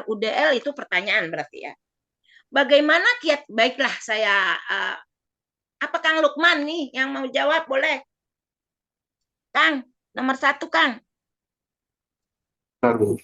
UDL itu pertanyaan berarti ya. Bagaimana kiat? Baiklah, saya apa Kang Lukman nih yang mau jawab, boleh? Kang, nomor 1 Kang. Baru.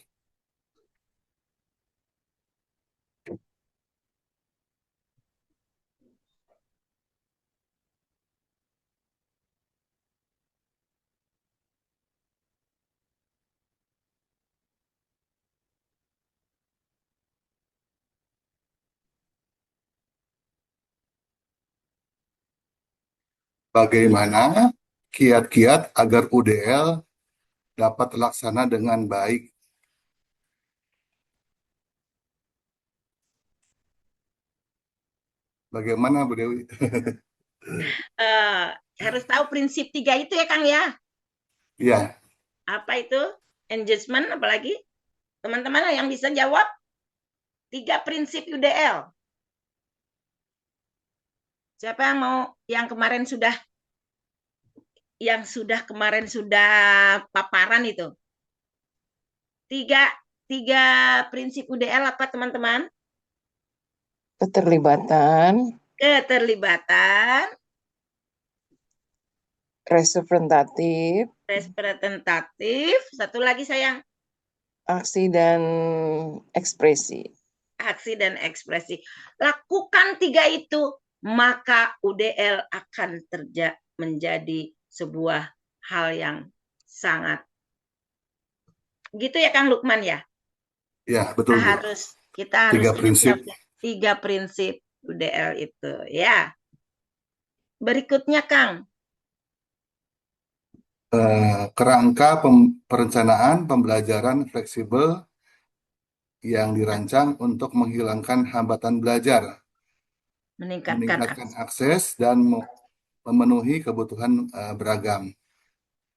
Bagaimana kiat-kiat agar UDL dapat terlaksana dengan baik? Bagaimana, Bu Dewi? Harus tahu prinsip 3 itu ya Kang ya. Iya, Apa itu? Engagement, apalagi? Teman-teman yang bisa jawab? 3 prinsip UDL. Siapa yang mau yang kemarin sudah paparan itu? Tiga prinsip UDL apa teman-teman? Keterlibatan, representatif, satu lagi sayang, aksi dan ekspresi. aksi dan ekspresi. Lakukan 3 itu, maka UDL akan menjadi sebuah hal yang sangat gitu ya Kang Lukman ya. ya betul, Bu. Kita harus Tiga prinsip. 3 prinsip UDL itu ya. Berikutnya Kang. Kerangka perencanaan pembelajaran fleksibel yang dirancang untuk menghilangkan hambatan belajar, meningkatkan akses, dan memenuhi kebutuhan beragam.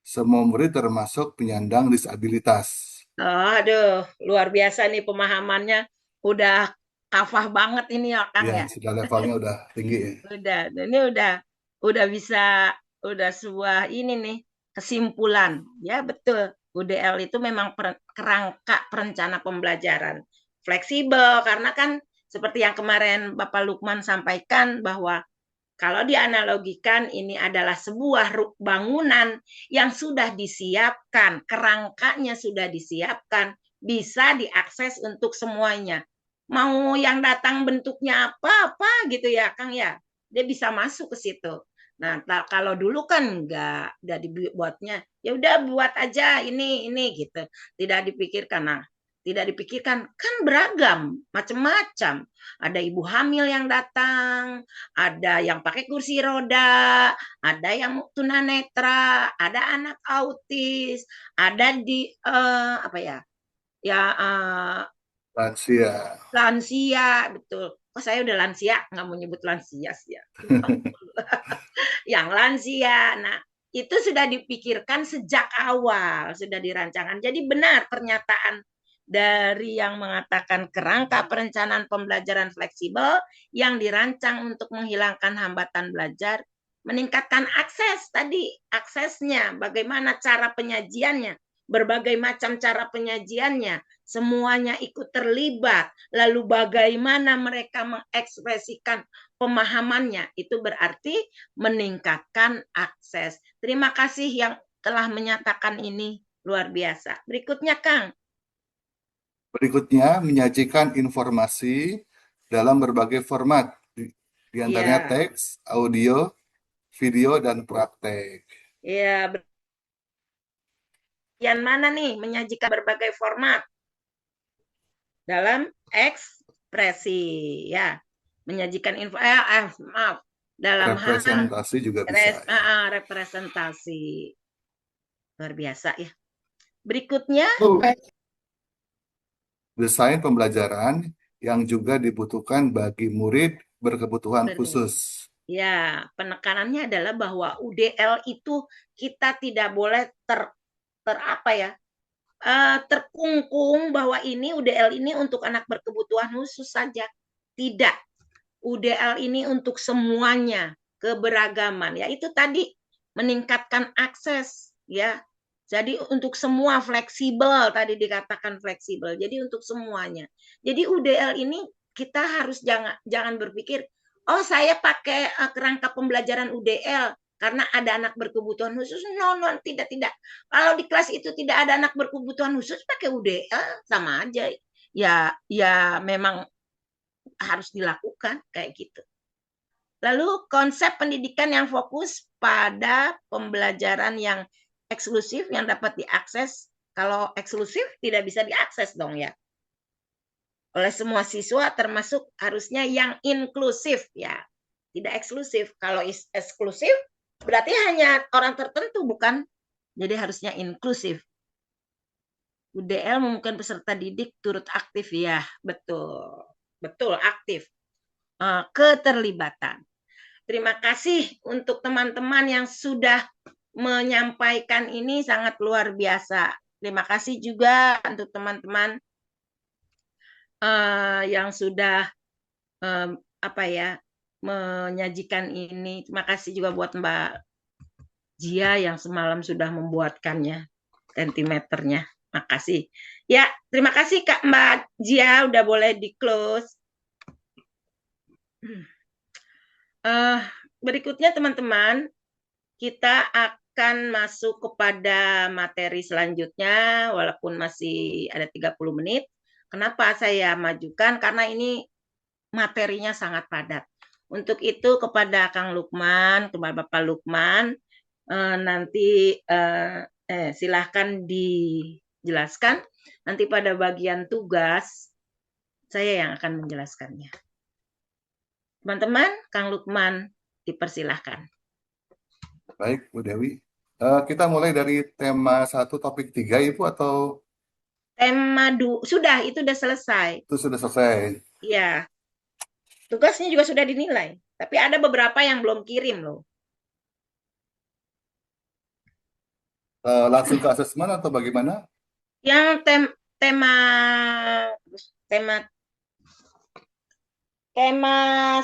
Semua murid termasuk penyandang disabilitas. Aduh, luar biasa nih pemahamannya. Udah kafah banget ini ya Kang ya. Sudah levelnya udah tinggi. Ini udah bisa, udah sebuah ini nih kesimpulan. Ya betul, UDL itu memang kerangka perencana pembelajaran fleksibel, karena kan seperti yang kemarin Bapak Lukman sampaikan bahwa kalau dianalogikan ini adalah sebuah bangunan yang sudah disiapkan, kerangkanya sudah disiapkan, bisa diakses untuk semuanya. Mau yang datang bentuknya apa gitu ya Kang ya, dia bisa masuk ke situ. Nah, kalau dulu kan enggak, udah dibuatnya, ya udah buat aja ini gitu. Tidak dipikirkan. Nah, tidak dipikirkan kan beragam, macam-macam. Ada ibu hamil yang datang, ada yang pakai kursi roda, ada yang tunanetra, ada anak autis, ada di apa ya? Ya lansia, betul. Oh, saya udah lansia, nggak mau nyebut lansia sih ya. Yang lansia. Nah, itu sudah dipikirkan sejak awal, sudah dirancangkan. Jadi benar pernyataan dari yang mengatakan kerangka perencanaan pembelajaran fleksibel yang dirancang untuk menghilangkan hambatan belajar, meningkatkan akses tadi, aksesnya, bagaimana cara penyajiannya, berbagai macam cara penyajiannya, semuanya ikut terlibat, lalu bagaimana mereka mengekspresikan pemahamannya, itu berarti meningkatkan akses. Terima kasih yang telah menyatakan ini, luar biasa. Berikutnya Kang. Berikutnya menyajikan informasi dalam berbagai format, di antaranya teks, audio, video, dan praktek. Ya, yang mana nih menyajikan berbagai format dalam ekspresi ya, menyajikan info maaf, dalam representasi juga bisa. Representasi luar biasa ya. Berikutnya desain pembelajaran yang juga dibutuhkan bagi murid berkebutuhan khusus. Ya, penekanannya adalah bahwa UDL itu kita tidak boleh terkungkung bahwa ini UDL ini untuk anak berkebutuhan khusus saja. Tidak. UDL ini untuk semuanya, keberagaman. Ya itu tadi meningkatkan akses ya. Jadi untuk semua fleksibel, tadi dikatakan fleksibel. Jadi untuk semuanya. Jadi UDL ini kita harus jangan berpikir, oh saya pakai kerangka pembelajaran UDL karena ada anak berkebutuhan khusus. No, tidak. Kalau di kelas itu tidak ada anak berkebutuhan khusus, pakai UDL sama aja. Ya memang harus dilakukan kayak gitu. Lalu konsep pendidikan yang fokus pada pembelajaran yang eksklusif yang dapat diakses. Kalau eksklusif tidak bisa diakses dong ya. Oleh semua siswa termasuk harusnya yang inklusif ya. Tidak eksklusif. Kalau eksklusif berarti hanya orang tertentu bukan? Jadi harusnya inklusif. UDL memungkinkan peserta didik turut aktif ya. Betul. Betul aktif. Keterlibatan. Terima kasih untuk teman-teman yang sudah menyampaikan ini sangat luar biasa. Terima kasih juga untuk teman-teman yang sudah menyajikan ini. Terima kasih juga buat Mbak Jia yang semalam sudah membuatkannya sentimeternya. Makasih. Ya, terima kasih Kak Mbak Jia, udah boleh di close. Berikutnya teman-teman, kita akan masuk kepada materi selanjutnya, walaupun masih ada 30 menit. Kenapa saya majukan? Karena ini materinya sangat padat. Untuk itu kepada Kang Lukman, kepada Bapak Lukman, nanti silahkan dijelaskan. Nanti pada bagian tugas, saya yang akan menjelaskannya. Teman-teman, Kang Lukman, dipersilahkan. Baik, Bu Dewi. Kita mulai dari tema 1 topik 3, Ibu, atau? Tema sudah, itu sudah selesai. Itu sudah selesai. Iya. Tugasnya juga sudah dinilai. Tapi ada beberapa yang belum kirim loh. Langsung ke asesmen atau bagaimana? Yang tema 1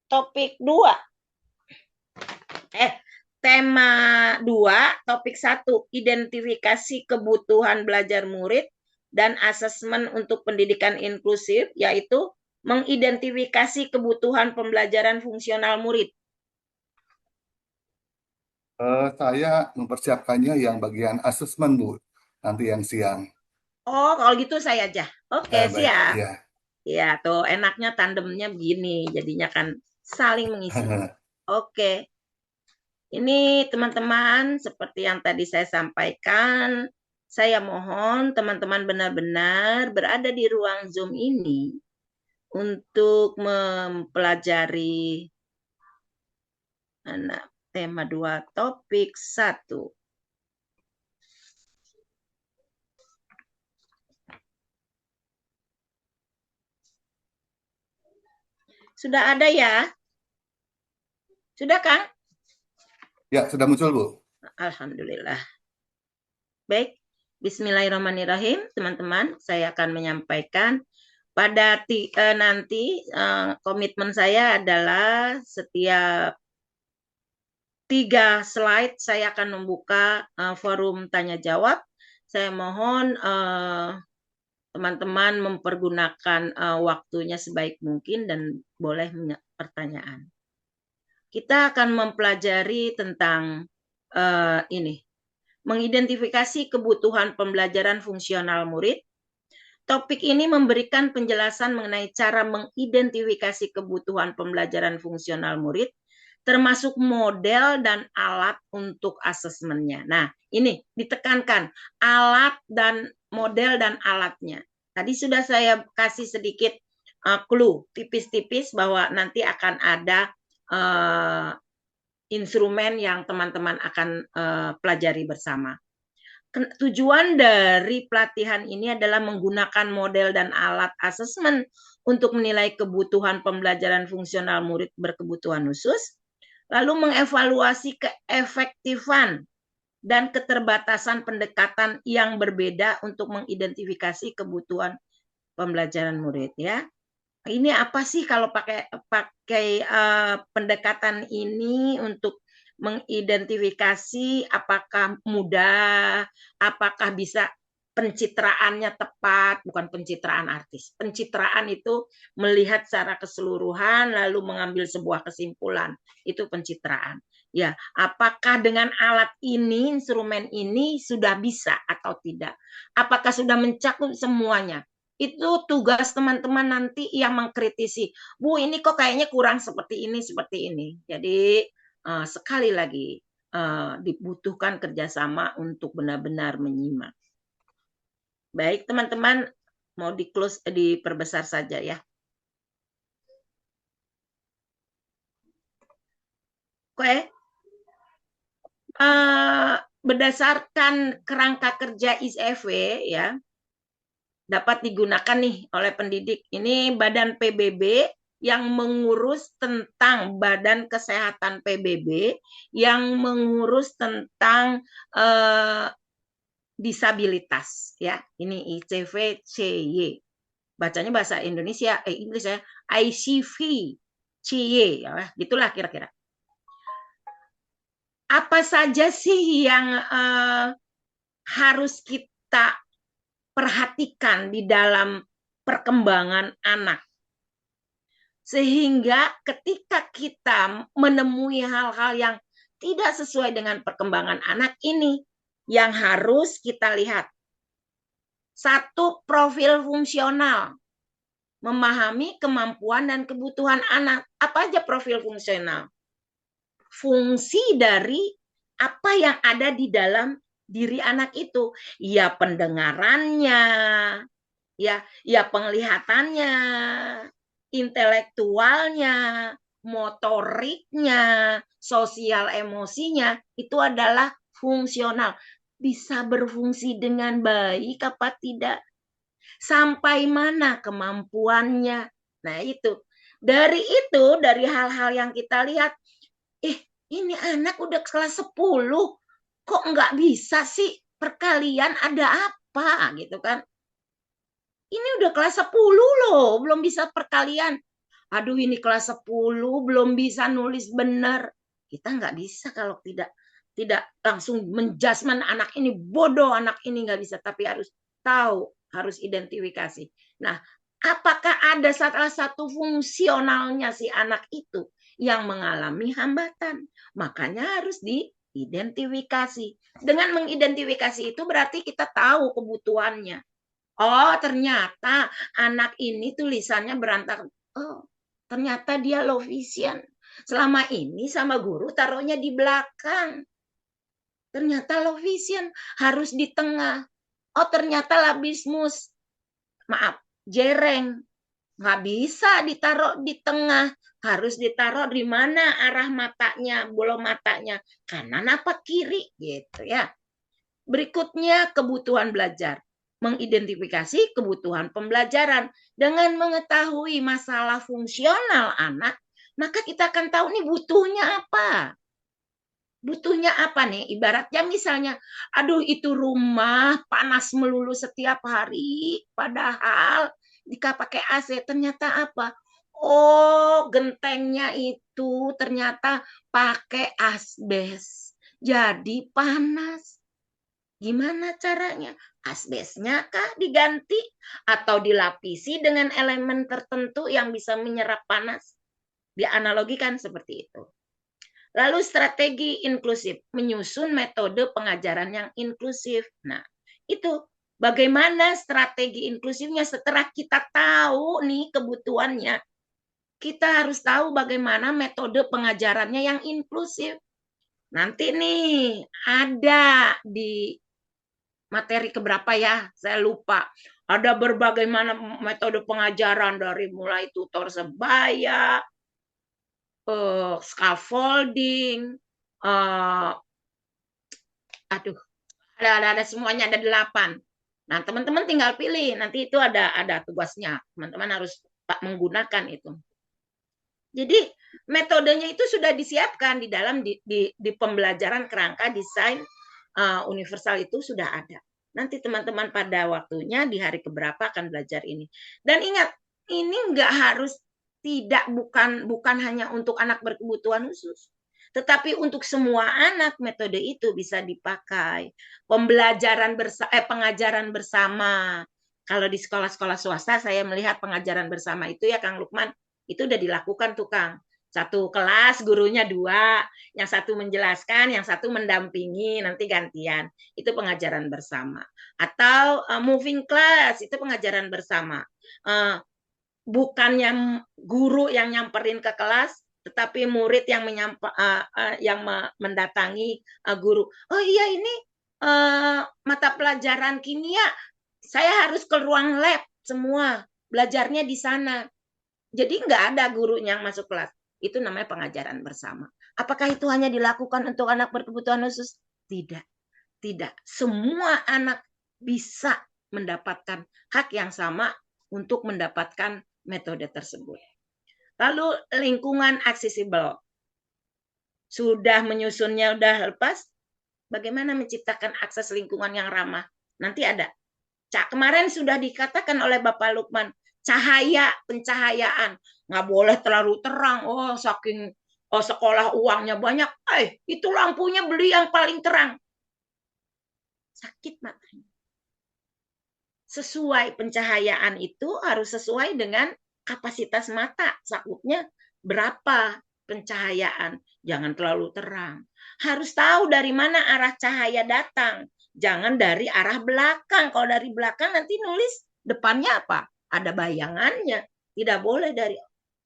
topik 2. Tema 2 topik 1 identifikasi kebutuhan belajar murid dan asesmen untuk pendidikan inklusif, yaitu mengidentifikasi kebutuhan pembelajaran fungsional murid. Saya mempersiapkannya yang bagian asesmen, Bu. Nanti yang siang. Oh, kalau gitu saya aja. Oke, Baik, siap. ya. Ya, tuh enaknya tandemnya begini, jadinya kan saling mengisi. Oke. Ini teman-teman, seperti yang tadi saya sampaikan, saya mohon teman-teman benar-benar berada di ruang Zoom ini untuk mempelajari tema 2 topik 1. Sudah ada ya? Sudah, Kang? Ya, sudah muncul, Bu. Alhamdulillah. Baik, bismillahirrahmanirrahim, teman-teman. Saya akan menyampaikan pada nanti komitmen saya adalah setiap 3 slide saya akan membuka forum tanya jawab. Saya mohon teman-teman mempergunakan waktunya sebaik mungkin dan boleh pertanyaan. Kita akan mempelajari tentang ini, mengidentifikasi kebutuhan pembelajaran fungsional murid. Topik ini memberikan penjelasan mengenai cara mengidentifikasi kebutuhan pembelajaran fungsional murid, termasuk model dan alat untuk asesmennya. Nah, ini ditekankan, alat dan model dan alatnya. Tadi sudah saya kasih sedikit clue, tipis-tipis bahwa nanti akan ada instrumen yang teman-teman akan pelajari bersama. Tujuan dari pelatihan ini adalah menggunakan model dan alat asesmen untuk menilai kebutuhan pembelajaran fungsional murid berkebutuhan khusus, lalu mengevaluasi keefektifan dan keterbatasan pendekatan yang berbeda untuk mengidentifikasi kebutuhan pembelajaran murid ya. Ini apa sih kalau pakai pendekatan ini untuk mengidentifikasi apakah mudah, apakah bisa pencitraannya tepat, bukan pencitraan artis. Pencitraan itu melihat secara keseluruhan lalu mengambil sebuah kesimpulan. Itu pencitraan. Ya, apakah dengan alat ini, instrumen ini sudah bisa atau tidak? Apakah sudah mencakup semuanya? Itu tugas teman-teman nanti yang mengkritisi. Bu, ini kok kayaknya kurang seperti ini, seperti ini. Jadi sekali lagi dibutuhkan kerjasama untuk benar-benar menyimak. Baik, teman-teman, mau di-close, diperbesar saja ya. Oke. Berdasarkan kerangka kerja ISEV ya, dapat digunakan nih oleh pendidik. Ini Badan PBB yang mengurus tentang Badan Kesehatan PBB, yang mengurus tentang disabilitas ya. Ini ICV-CY. Bacanya bahasa Indonesia, Inggris ya, ICV-CY ya, gitulah kira-kira. Apa saja sih yang harus kita perhatikan di dalam perkembangan anak? Sehingga ketika kita menemui hal-hal yang tidak sesuai dengan perkembangan anak ini, yang harus kita lihat. Satu, profil fungsional. Memahami kemampuan dan kebutuhan anak. Apa aja profil fungsional? Fungsi dari apa yang ada di dalam diri anak itu. Ya pendengarannya, ya penglihatannya, intelektualnya, motoriknya, sosial emosinya, itu adalah fungsional. Bisa berfungsi dengan baik apa tidak? Sampai mana kemampuannya? Nah itu. Dari hal-hal yang kita lihat, ini anak udah kelas 10, kok nggak bisa sih perkalian, ada apa gitu kan? Ini udah kelas 10 loh, belum bisa perkalian. Aduh, ini kelas 10 belum bisa nulis benar. Kita nggak bisa kalau tidak langsung menjudgment anak ini bodoh, anak ini nggak bisa, tapi harus tahu, harus identifikasi. Nah, apakah ada salah satu fungsionalnya si anak itu yang mengalami hambatan? Makanya harus diidentifikasi. Dengan mengidentifikasi itu berarti kita tahu kebutuhannya. Oh, ternyata anak ini tulisannya berantakan. Oh, ternyata dia low vision. Selama ini sama guru taruhnya di belakang. Ternyata low vision harus di tengah. Oh, ternyata labismus. Maaf, jereng. Nggak bisa ditaruh di tengah. Harus ditaruh di mana arah matanya, bola matanya. Kanan apa kiri gitu ya. Berikutnya kebutuhan belajar. Mengidentifikasi kebutuhan pembelajaran. Dengan mengetahui masalah fungsional anak, maka kita akan tahu nih butuhnya apa. Butuhnya apa nih? Ibaratnya misalnya, aduh itu rumah panas melulu setiap hari, padahal jika pakai AC ternyata apa? Oh, gentengnya itu ternyata pakai asbes. Jadi panas. Gimana caranya? Asbesnya kah diganti atau dilapisi dengan elemen tertentu yang bisa menyerap panas? Dianalogikan seperti itu. Lalu strategi inklusif, menyusun metode pengajaran yang inklusif. Nah, itu bagaimana strategi inklusifnya setelah kita tahu nih kebutuhannya. Kita harus tahu bagaimana metode pengajarannya yang inklusif. Nanti nih ada di materi keberapa ya, saya lupa. Ada berbagai metode pengajaran dari mulai tutor sebaya, scaffolding, ada semuanya, ada 8. Nah, teman-teman tinggal pilih, nanti itu ada tugasnya. Teman-teman harus menggunakan itu. Jadi metodenya itu sudah disiapkan di dalam di pembelajaran kerangka desain universal itu sudah ada. Nanti teman-teman pada waktunya di hari keberapa akan belajar ini. Dan ingat, ini nggak harus bukan hanya untuk anak berkebutuhan khusus, Tetapi untuk semua anak metode itu bisa dipakai. Pengajaran bersama. Kalau di sekolah-sekolah swasta saya melihat pengajaran bersama itu ya Kang Lukman, itu udah dilakukan tuh Kang. Satu kelas gurunya 2, yang satu menjelaskan, yang satu mendampingi, nanti gantian. Itu pengajaran bersama. Atau moving class, itu pengajaran bersama. Bukannya guru yang nyamperin ke kelas, tetapi murid yang mendatangi guru. Oh iya, ini mata pelajaran kimia, saya harus ke ruang lab semua, belajarnya di sana. Jadi nggak ada gurunya yang masuk kelas. Itu namanya pengajaran bersama. Apakah itu hanya dilakukan untuk anak berkebutuhan khusus? Tidak. Tidak. Semua anak bisa mendapatkan hak yang sama untuk mendapatkan metode tersebut. Lalu lingkungan aksesibel. Sudah menyusunnya, udah lepas. Bagaimana menciptakan akses lingkungan yang ramah? Nanti ada. Kemarin sudah dikatakan oleh Bapak Lukman, cahaya, pencahayaan. Nggak boleh terlalu terang. Oh, saking sekolah uangnya banyak. Itu lampunya beli yang paling terang. Sakit matanya. Sesuai pencahayaan itu harus sesuai dengan kapasitas mata. Sakutnya berapa pencahayaan. Jangan terlalu terang. Harus tahu dari mana arah cahaya datang. Jangan dari arah belakang. Kalau dari belakang nanti nulis depannya apa? Ada bayangannya. Tidak boleh dari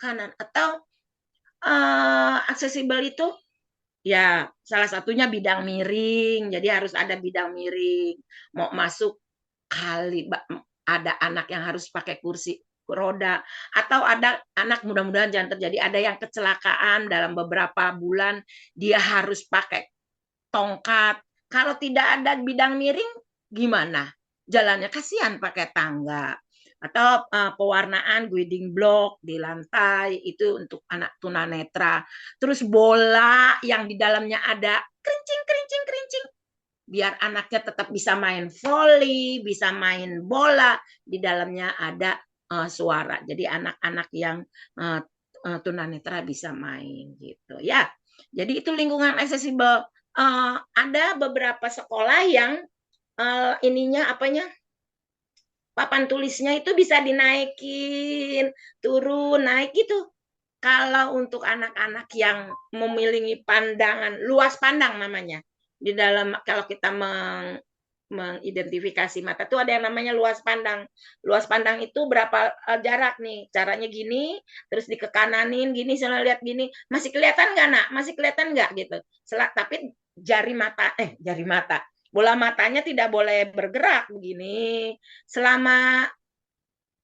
kanan. Atau aksesibel itu ya salah satunya bidang miring. Jadi harus ada bidang miring. Mau masuk kali ada anak yang harus pakai kursi roda, atau ada anak, mudah-mudahan jangan terjadi, ada yang kecelakaan dalam beberapa bulan, dia harus pakai tongkat. Kalau tidak ada bidang miring, gimana? Jalannya kasihan pakai tangga. Atau pewarnaan guiding block di lantai, itu untuk anak tunanetra. Terus bola yang di dalamnya ada kerincing, kerincing, kerincing, biar anaknya tetap bisa main volley, bisa main bola, di dalamnya ada suara. Jadi anak-anak yang tunanetra bisa main gitu ya. Jadi itu lingkungan aksesibel. Ada beberapa sekolah yang ininya apanya? Papan tulisnya itu bisa dinaikin, turun, naik gitu. Kalau untuk anak-anak yang memiliki pandangan, luas pandang namanya. Di dalam kalau kita mengidentifikasi mata itu ada yang namanya luas pandang. Luas pandang itu berapa jarak nih? Caranya gini, terus dikekananin gini, saya lihat gini, masih kelihatan nggak nak? Masih kelihatan nggak gitu? Tapi jari mata, bola matanya tidak boleh bergerak begini. Selama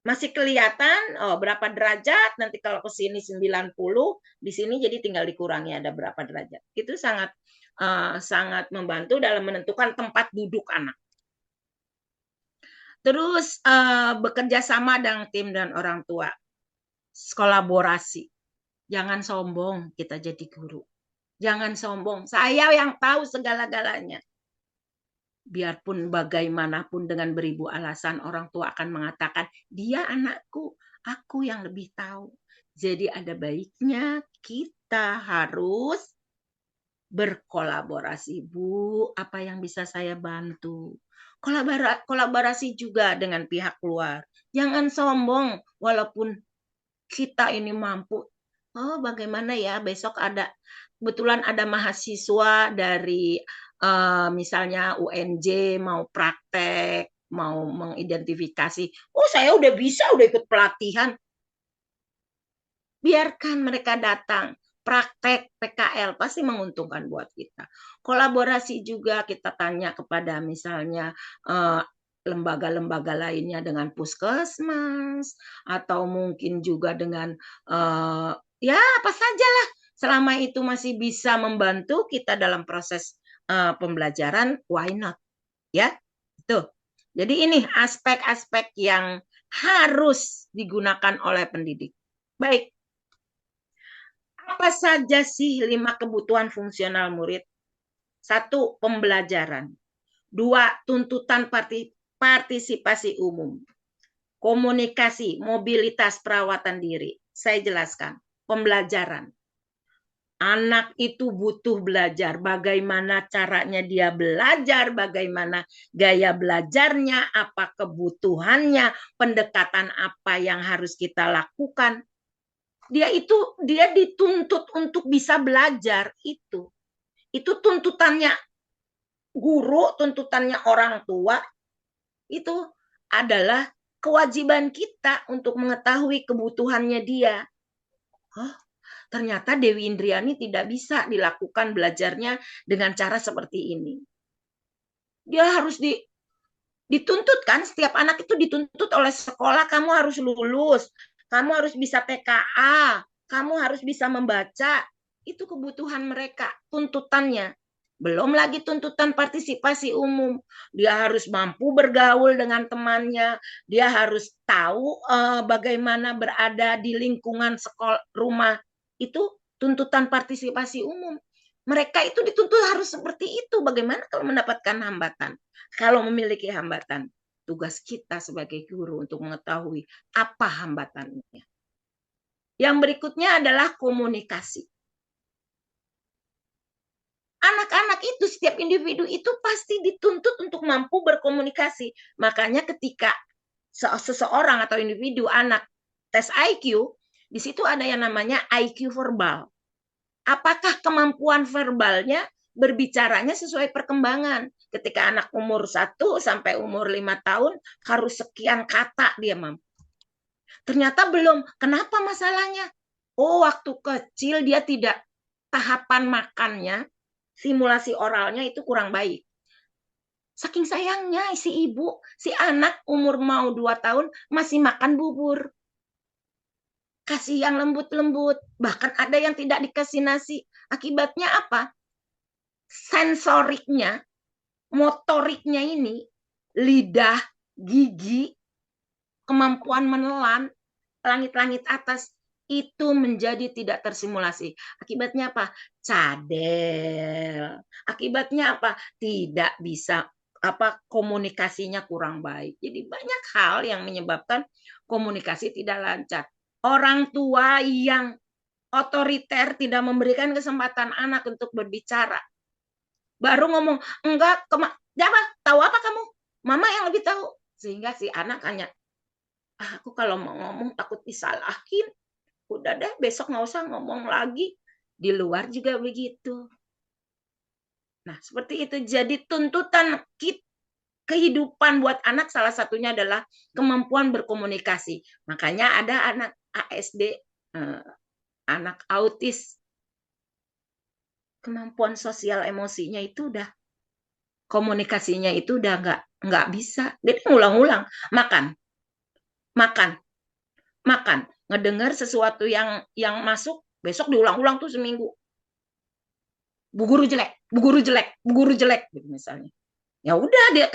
masih kelihatan, berapa derajat, nanti kalau ke sini 90, di sini jadi tinggal dikurangi ada berapa derajat. Itu sangat membantu dalam menentukan tempat duduk anak. Terus bekerja sama dengan tim dan orang tua. Kolaborasi. Jangan sombong kita jadi guru. Jangan sombong. Saya yang tahu segala-galanya. Biarpun bagaimanapun dengan beribu alasan, orang tua akan mengatakan, dia anakku, aku yang lebih tahu. Jadi ada baiknya kita harus berkolaborasi. Bu, apa yang bisa saya bantu? Kolaborasi juga dengan pihak luar. Jangan sombong, walaupun kita ini mampu. Oh, bagaimana ya, besok kebetulan ada mahasiswa dari misalnya UNJ mau praktek, mau mengidentifikasi. Oh, saya udah bisa, udah ikut pelatihan. Biarkan mereka datang. Praktek PKL pasti menguntungkan buat kita. Kolaborasi juga kita tanya kepada misalnya lembaga-lembaga lainnya dengan puskesmas, atau mungkin juga dengan ya apa sajalah. Selama itu masih bisa membantu kita dalam proses pembelajaran, why not? Ya, itu. Jadi ini aspek-aspek yang harus digunakan oleh pendidik. Baik. Apa saja sih 5 kebutuhan fungsional murid? 1, pembelajaran. 2, tuntutan partisipasi umum. Komunikasi, mobilitas, perawatan diri. Saya jelaskan. Pembelajaran. Anak itu butuh belajar. Bagaimana caranya dia belajar, bagaimana gaya belajarnya, apa kebutuhannya, pendekatan apa yang harus kita lakukan. Dia dituntut untuk bisa belajar itu. Itu tuntutannya guru, tuntutannya orang tua. Itu adalah kewajiban kita untuk mengetahui kebutuhannya dia. Oh, ternyata Dewi Indriani tidak bisa dilakukan belajarnya dengan cara seperti ini. Dia harus dituntut kan, setiap anak itu dituntut oleh sekolah, kamu harus lulus, kamu harus bisa TKA, kamu harus bisa membaca. Itu kebutuhan mereka, tuntutannya. Belum lagi tuntutan partisipasi umum. Dia harus mampu bergaul dengan temannya, dia harus tahu bagaimana berada di lingkungan sekolah rumah. Itu tuntutan partisipasi umum. Mereka itu dituntut harus seperti itu. Bagaimana kalau mendapatkan hambatan? Kalau memiliki hambatan, tugas kita sebagai guru untuk mengetahui apa hambatannya. Yang berikutnya adalah komunikasi. Anak-anak itu, setiap individu itu pasti dituntut untuk mampu berkomunikasi. Makanya ketika seseorang atau individu anak tes IQ, di situ ada yang namanya IQ verbal. Apakah kemampuan verbalnya berbicaranya sesuai perkembangan? Ketika anak umur 1 sampai umur 5 tahun harus sekian kata dia mampu. Ternyata belum. Kenapa masalahnya? Oh, waktu kecil dia tidak, tahapan makannya, simulasi oralnya itu kurang baik. Saking sayangnya si ibu, si anak umur mau 2 tahun masih makan bubur. Kasih yang lembut-lembut, bahkan ada yang tidak dikasih nasi. Akibatnya apa? Sensoriknya, motoriknya ini, lidah, gigi, kemampuan menelan, langit-langit atas, itu menjadi tidak tersimulasi. Akibatnya apa? Cadel. Akibatnya apa? Tidak bisa komunikasinya kurang baik. Jadi banyak hal yang menyebabkan komunikasi tidak lancar. Orang tua yang otoriter tidak memberikan kesempatan anak untuk berbicara. Baru ngomong, enggak, tahu apa kamu? Mama yang lebih tahu. Sehingga si anak hanya, aku kalau mau ngomong takut disalahin. Udah deh, besok nggak usah ngomong lagi. Di luar juga begitu. Nah, seperti itu. Jadi tuntutan kehidupan buat anak salah satunya adalah kemampuan berkomunikasi. Makanya ada anak ASD, anak autis. Kemampuan sosial emosinya itu udah, komunikasinya itu udah nggak bisa. Dia ngulang-ulang, makan, ngedengar sesuatu yang masuk, besok diulang-ulang tuh seminggu. Bu guru jelek gitu misalnya. Ya udah, dia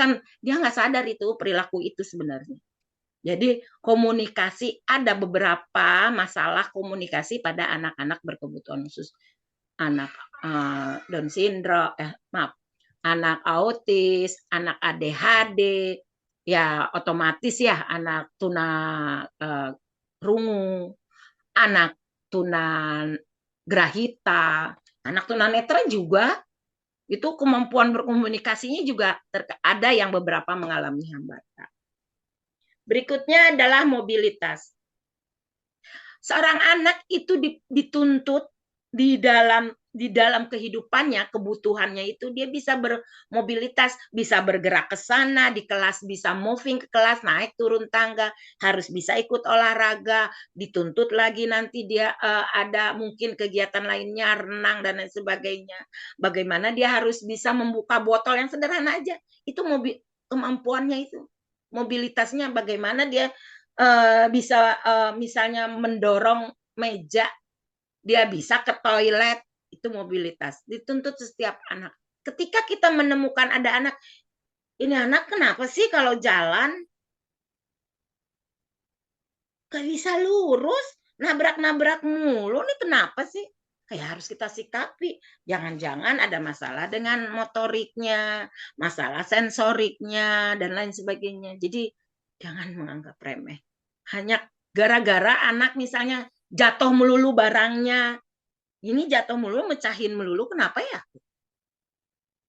nggak sadar itu perilaku itu sebenarnya. Jadi komunikasi, ada beberapa masalah komunikasi pada anak-anak berkebutuhan khusus, anak Down syndrome, anak autis, anak ADHD, ya otomatis ya anak tuna rungu, anak tunagrahita, anak tunanetra juga. Itu kemampuan berkomunikasinya juga ada yang beberapa mengalami hambatan. Berikutnya adalah mobilitas. Seorang anak itu dituntut di dalam kehidupannya, kebutuhannya itu dia bisa bermobilitas, bisa bergerak ke sana, di kelas bisa moving ke kelas, naik turun tangga, harus bisa ikut olahraga, dituntut lagi nanti dia ada mungkin kegiatan lainnya, renang dan lain sebagainya. Bagaimana dia harus bisa membuka botol yang sederhana aja, itu kemampuannya itu. Mobilitasnya bagaimana dia bisa misalnya mendorong meja, dia bisa ke toilet, itu mobilitas. Dituntut setiap anak. Ketika kita menemukan ada anak, ini anak kenapa sih kalau jalan gak bisa lurus, nabrak-nabrak mulu, nih kenapa sih? Kayak harus kita sikapi. Jangan-jangan ada masalah dengan motoriknya, masalah sensoriknya, dan lain sebagainya. Jadi jangan menganggap remeh. Hanya gara-gara anak misalnya jatuh melulu barangnya, Ini jatuh melulu, mecahin melulu, kenapa ya?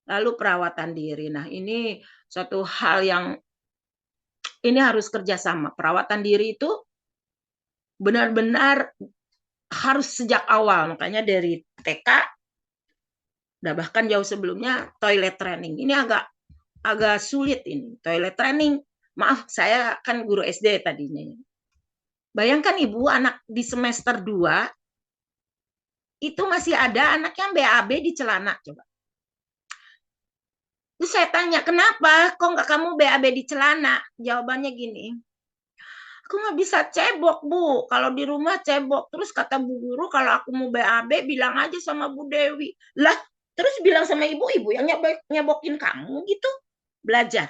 Lalu perawatan diri. Nah, ini suatu hal yang ini harus kerjasama. Perawatan diri itu benar-benar harus sejak awal. Makanya dari TK, dan bahkan jauh sebelumnya, toilet training. Ini agak sulit ini. Toilet training, maaf, saya kan guru SD tadinya. Bayangkan ibu, anak di semester 2, itu masih ada anak yang BAB di celana. Coba. Terus saya tanya, kenapa? Kok nggak kamu BAB di celana? Jawabannya gini, aku nggak bisa cebok, Bu. Kalau di rumah cebok. Terus kata Bu Guru, kalau aku mau BAB, bilang aja sama Bu Dewi. Lah, terus bilang sama ibu yang nyebokin kamu gitu. Belajar.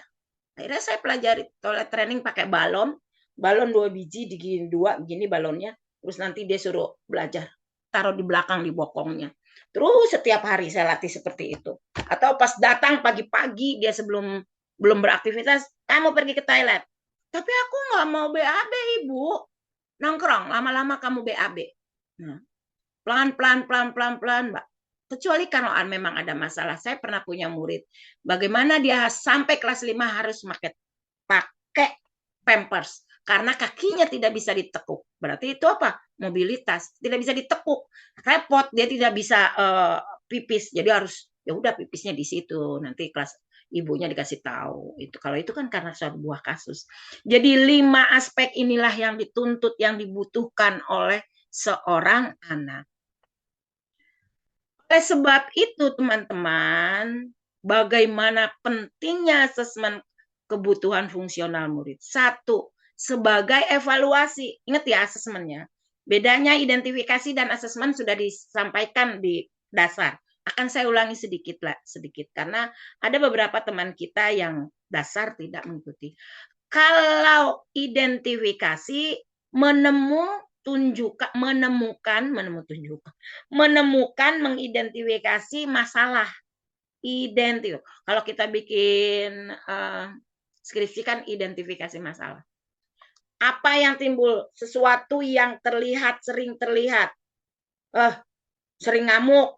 Akhirnya saya pelajari toilet training pakai balon 2 biji, digini 2, gini balonnya. Terus nanti dia suruh belajar. Taruh di belakang, di bokongnya. Terus setiap hari saya latih seperti itu. Atau pas datang pagi-pagi, dia belum beraktivitas, kamu pergi ke toilet. Tapi aku nggak mau BAB, Ibu. Nongkrong, lama-lama kamu BAB. Nah, pelan-pelan, Mbak. Kecuali kalau memang ada masalah. Saya pernah punya murid. Bagaimana dia sampai kelas 5 harus pakai pampers. Karena kakinya tidak bisa ditekuk. Berarti itu apa? Mobilitas. Tidak bisa ditekuk. Repot, dia tidak bisa pipis. Jadi harus, ya udah pipisnya di situ. Nanti kelas ibunya dikasih tahu. Itu kalau itu kan karena suatu buah kasus. Jadi 5 aspek inilah yang dituntut, yang dibutuhkan oleh seorang anak. Oleh sebab itu, teman-teman, bagaimana pentingnya asesmen kebutuhan fungsional murid. 1, sebagai evaluasi. Ingat ya asesmennya. Bedanya identifikasi dan asesmen sudah disampaikan di dasar. Akan saya ulangi sedikit karena ada beberapa teman kita yang dasar tidak mengikuti. Kalau identifikasi menemukan, mengidentifikasi masalah. Kalau kita bikin skripsi kan identifikasi masalah. Apa yang timbul? Sesuatu yang sering terlihat. Sering ngamuk.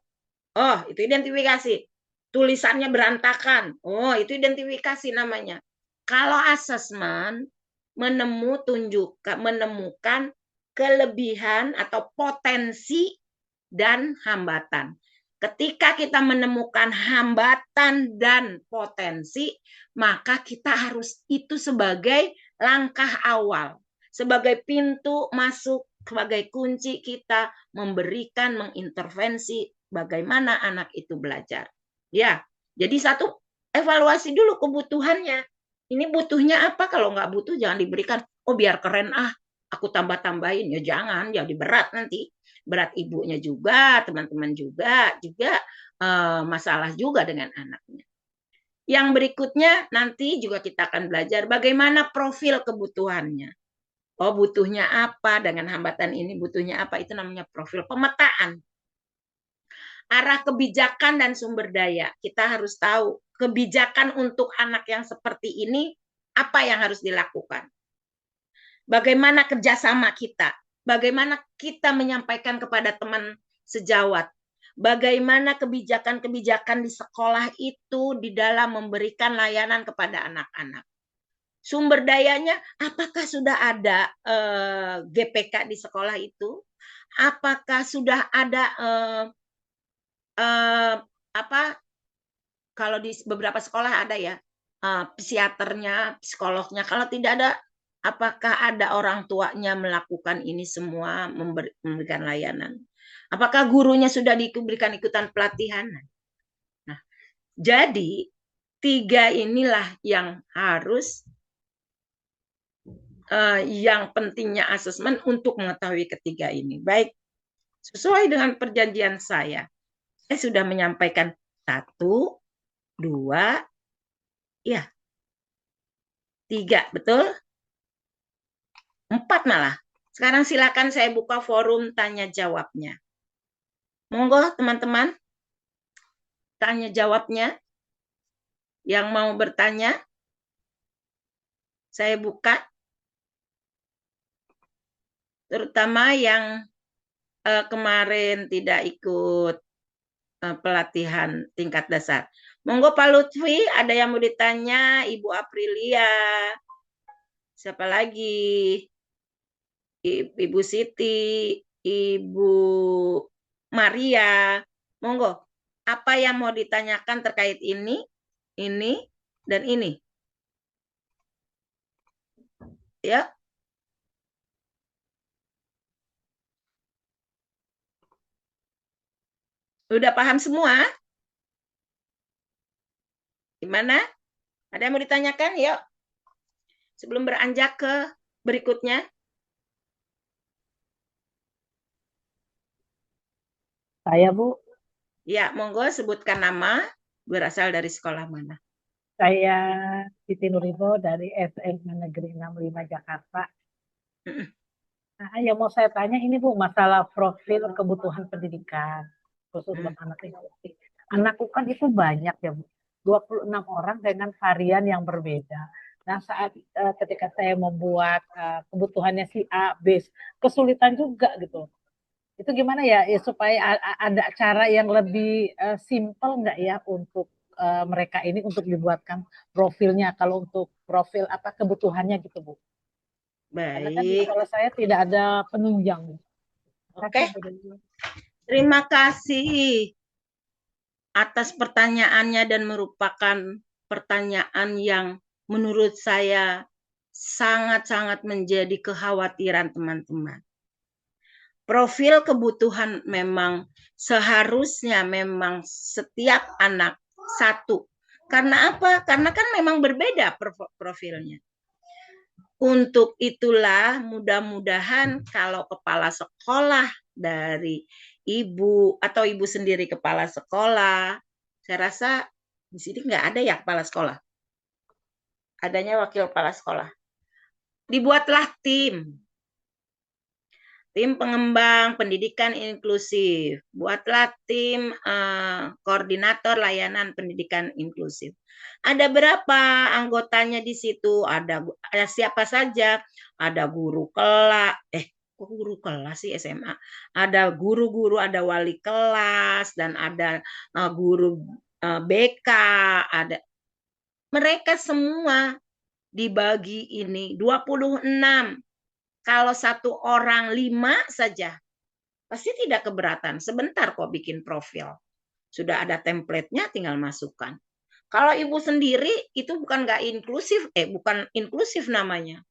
Oh, itu identifikasi. Tulisannya berantakan. Oh, itu identifikasi namanya. Kalau asesmen menemukan kelebihan atau potensi dan hambatan. Ketika kita menemukan hambatan dan potensi, maka kita harus itu sebagai langkah awal, sebagai pintu masuk, sebagai kunci kita mengintervensi bagaimana anak itu belajar. Ya, jadi 1, evaluasi dulu kebutuhannya. Ini butuhnya apa? Kalau nggak butuh jangan diberikan. Oh biar keren aku tambah-tambahin. Ya jangan, jadi berat nanti. Berat ibunya juga, teman-teman juga masalah juga dengan anaknya. Yang berikutnya nanti juga kita akan belajar bagaimana profil kebutuhannya. Oh butuhnya apa, dengan hambatan ini butuhnya apa, itu namanya profil pemetaan. Arah kebijakan dan sumber daya. Kita harus tahu kebijakan untuk anak yang seperti ini, apa yang harus dilakukan. Bagaimana kerjasama kita, bagaimana kita menyampaikan kepada teman sejawat, bagaimana kebijakan-kebijakan di sekolah itu di dalam memberikan layanan kepada anak-anak. Sumber dayanya, apakah sudah ada GPK di sekolah itu? Apakah sudah ada kalau di beberapa sekolah ada ya psikiaternya, psikolognya. Kalau tidak ada, apakah ada orang tuanya melakukan ini semua, memberikan layanan? Apakah gurunya sudah diberikan ikutan pelatihan? Nah, jadi 3 inilah yang harus yang pentingnya asesmen untuk mengetahui ketiga ini. Baik, sesuai dengan perjanjian saya sudah menyampaikan 1, 2, ya 3, betul? 4 malah. Sekarang silakan saya buka forum tanya jawabnya. Monggo teman-teman, tanya jawabnya. Yang mau bertanya, saya buka. Terutama yang kemarin tidak ikut pelatihan tingkat dasar. Monggo Pak Lutfi, ada yang mau ditanya? Ibu Aprilia. Siapa lagi? Ibu Siti, Ibu Maria. Monggo, apa yang mau ditanyakan terkait ini, dan ini? Ya. Udah paham semua? Gimana? Ada yang mau ditanyakan? Yuk. Sebelum beranjak ke berikutnya. Saya, Bu. Ya, monggo sebutkan nama, berasal dari sekolah mana? Saya Siti Nuribo dari SMA Negeri 65 Jakarta. Nah, yang mau saya tanya ini Bu, masalah profil kebutuhan pendidikan khusus buat anak inklusif. Anakku kan itu banyak ya Bu, 26 orang dengan varian yang berbeda. Nah, saat ketika saya membuat kebutuhannya si A, B, kesulitan juga gitu. Itu gimana ya, supaya ada cara yang lebih simpel nggak ya untuk mereka ini untuk dibuatkan profilnya, kalau untuk profil apa kebutuhannya gitu Bu. Karena kan di Baik. sekolah saya tidak ada penunjang. Oke. Terima kasih atas pertanyaannya dan merupakan pertanyaan yang menurut saya sangat-sangat menjadi kekhawatiran teman-teman. Profil kebutuhan memang seharusnya memang setiap anak satu. Karena apa? Karena kan memang berbeda profilnya. Untuk itulah mudah-mudahan kalau kepala sekolah dari ibu atau ibu sendiri kepala sekolah, saya rasa di sini nggak ada ya kepala sekolah. Adanya wakil kepala sekolah. Dibuatlah tim pengembang pendidikan inklusif. Buatlah tim koordinator layanan pendidikan inklusif. Ada berapa anggotanya di situ? Ada siapa saja? Ada guru kelas, kok guru kelas sih SMA? Ada guru-guru, ada wali kelas, dan ada guru BK, ada. Mereka semua dibagi ini 26. Kalau satu orang 5 saja, pasti tidak keberatan. Sebentar kok bikin profil. Sudah ada template-nya, tinggal masukkan. Kalau ibu sendiri, itu bukan nggak inklusif, bukan inklusif namanya.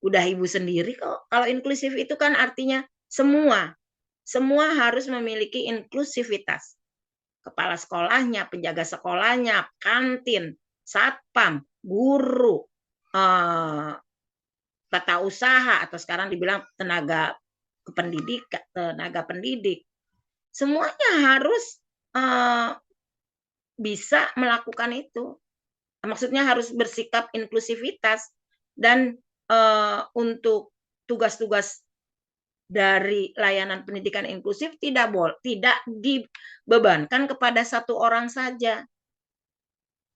Udah ibu sendiri kok. Kalau inklusif itu kan artinya semua. Semua harus memiliki inklusivitas. Kepala sekolahnya, penjaga sekolahnya, kantin, satpam, guru, tata usaha, atau sekarang dibilang tenaga pendidik, semuanya harus bisa melakukan itu. Maksudnya harus bersikap inklusivitas, dan untuk tugas-tugas dari layanan pendidikan inklusif tidak dibebankan kepada satu orang saja.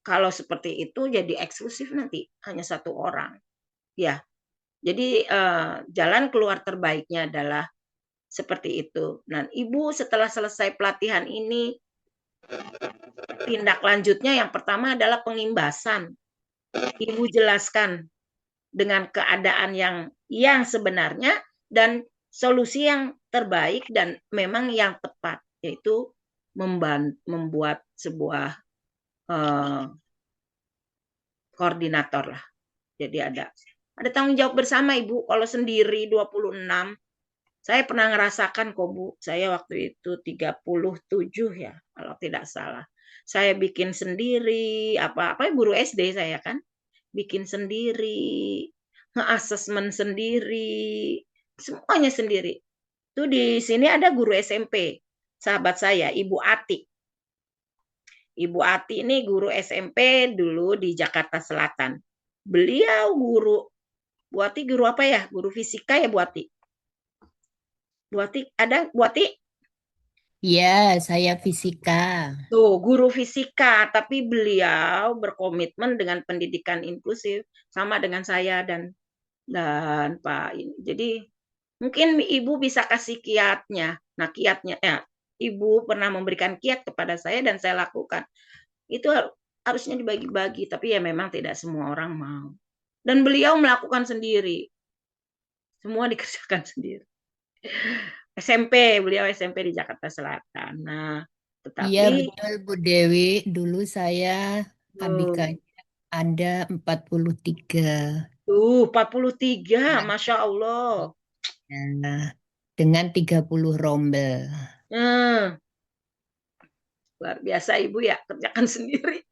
Kalau seperti itu jadi eksklusif nanti hanya satu orang. Ya. Jadi jalan keluar terbaiknya adalah seperti itu. Dan ibu setelah selesai pelatihan ini, tindak lanjutnya yang pertama adalah pengimbasan. Ibu jelaskan dengan keadaan yang sebenarnya dan solusi yang terbaik dan memang yang tepat, yaitu membuat sebuah koordinator lah. Jadi ada tanggung jawab bersama Ibu. Kalau sendiri 26, saya pernah ngerasakan kok Bu. Saya waktu itu 37 ya, kalau tidak salah. Saya bikin sendiri, apa guru SD saya kan. Bikin sendiri, nge-assessment sendiri, semuanya sendiri. Itu di sini ada guru SMP, sahabat saya, Ibu Ati. Ibu Ati ini guru SMP dulu di Jakarta Selatan. Beliau guru, Bu Ati guru apa ya? Guru fisika ya Bu Ati? Bu Ati ada Bu Ati? Iya, saya fisika. Tuh, guru fisika, tapi beliau berkomitmen dengan pendidikan inklusif sama dengan saya dan Pak ini. Jadi Mungkin Ibu bisa kasih kiatnya. Nah, kiatnya Ibu pernah memberikan kiat kepada saya dan saya lakukan. Itu harusnya dibagi-bagi, tapi ya memang tidak semua orang mau. Dan beliau melakukan sendiri. Semua dikerjakan sendiri. beliau SMP di Jakarta Selatan. Nah, Iya tetapi betul Bu Dewi, dulu saya ABK-nya ada 43. 43, Masya Allah. Nah, dengan 30 rombel. Luar biasa Ibu ya, kerjakan sendiri.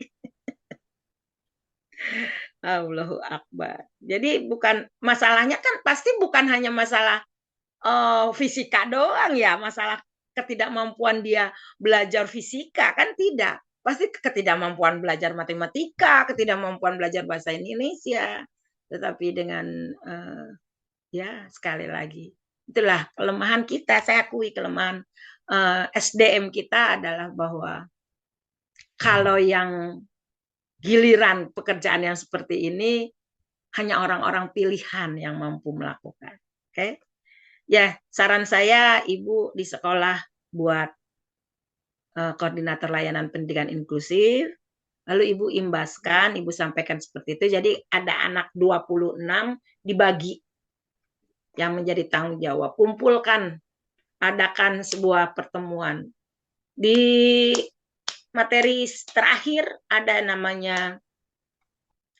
Allahu Akbar. Jadi bukan masalahnya kan pasti bukan hanya masalah fisika doang ya, masalah ketidakmampuan dia belajar fisika kan tidak. Pasti ketidakmampuan belajar matematika, ketidakmampuan belajar bahasa Indonesia. Tetapi dengan ya sekali lagi itulah kelemahan kita. Saya akui kelemahan SDM kita adalah bahwa kalau yang giliran pekerjaan yang seperti ini hanya orang-orang pilihan yang mampu melakukan. Oke. Ya, saran saya Ibu di sekolah buat koordinator layanan pendidikan inklusif, lalu Ibu imbaskan, Ibu sampaikan seperti itu. Jadi ada anak 26 dibagi yang menjadi tanggung jawab. Kumpulkan, adakan sebuah pertemuan. Di materi terakhir ada namanya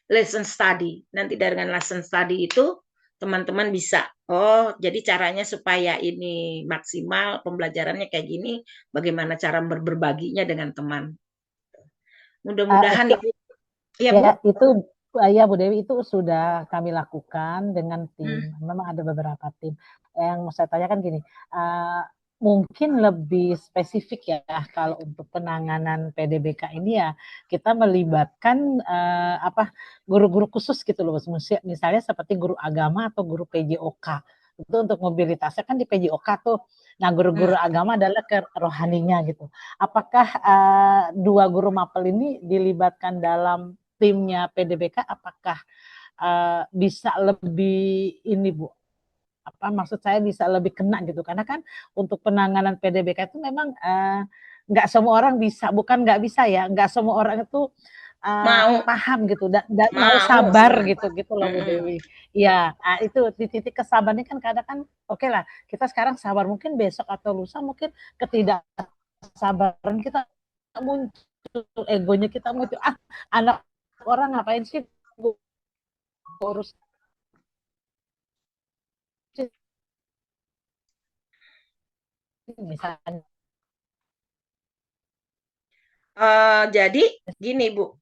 lesson study. Nanti dengan lesson study itu teman-teman bisa, jadi caranya supaya ini maksimal pembelajarannya kayak gini, bagaimana cara berbaginya dengan teman. Mudah-mudahan Ibu, ya Bu. Itu ya Bu Dewi, itu sudah kami lakukan dengan tim. Memang ada beberapa tim. Yang mau saya tanyakan gini, mungkin lebih spesifik ya kalau untuk penanganan PDBK ini ya kita melibatkan guru-guru khusus gitu loh, misalnya seperti guru agama atau guru PJOK. Itu untuk mobilitasnya kan di PJOK tuh. Nah, guru-guru agama adalah ke rohaninya gitu. Apakah dua guru mapel ini dilibatkan dalam timnya PDBK? Apakah bisa lebih ini Bu? Maksud saya bisa lebih kena gitu, karena kan untuk penanganan PDBK itu memang nggak semua orang bisa, bukan nggak bisa ya, nggak semua orang itu paham gitu dan mau sabar gitu loh Bu Dewi. Ya, itu di titik kesabarannya kan kadang kan oke lah, kita sekarang sabar, mungkin besok atau lusa mungkin ketidaksabaran kita muncul, egonya kita muncul, anak orang ngapain sih urus misalnya. Jadi gini Bu.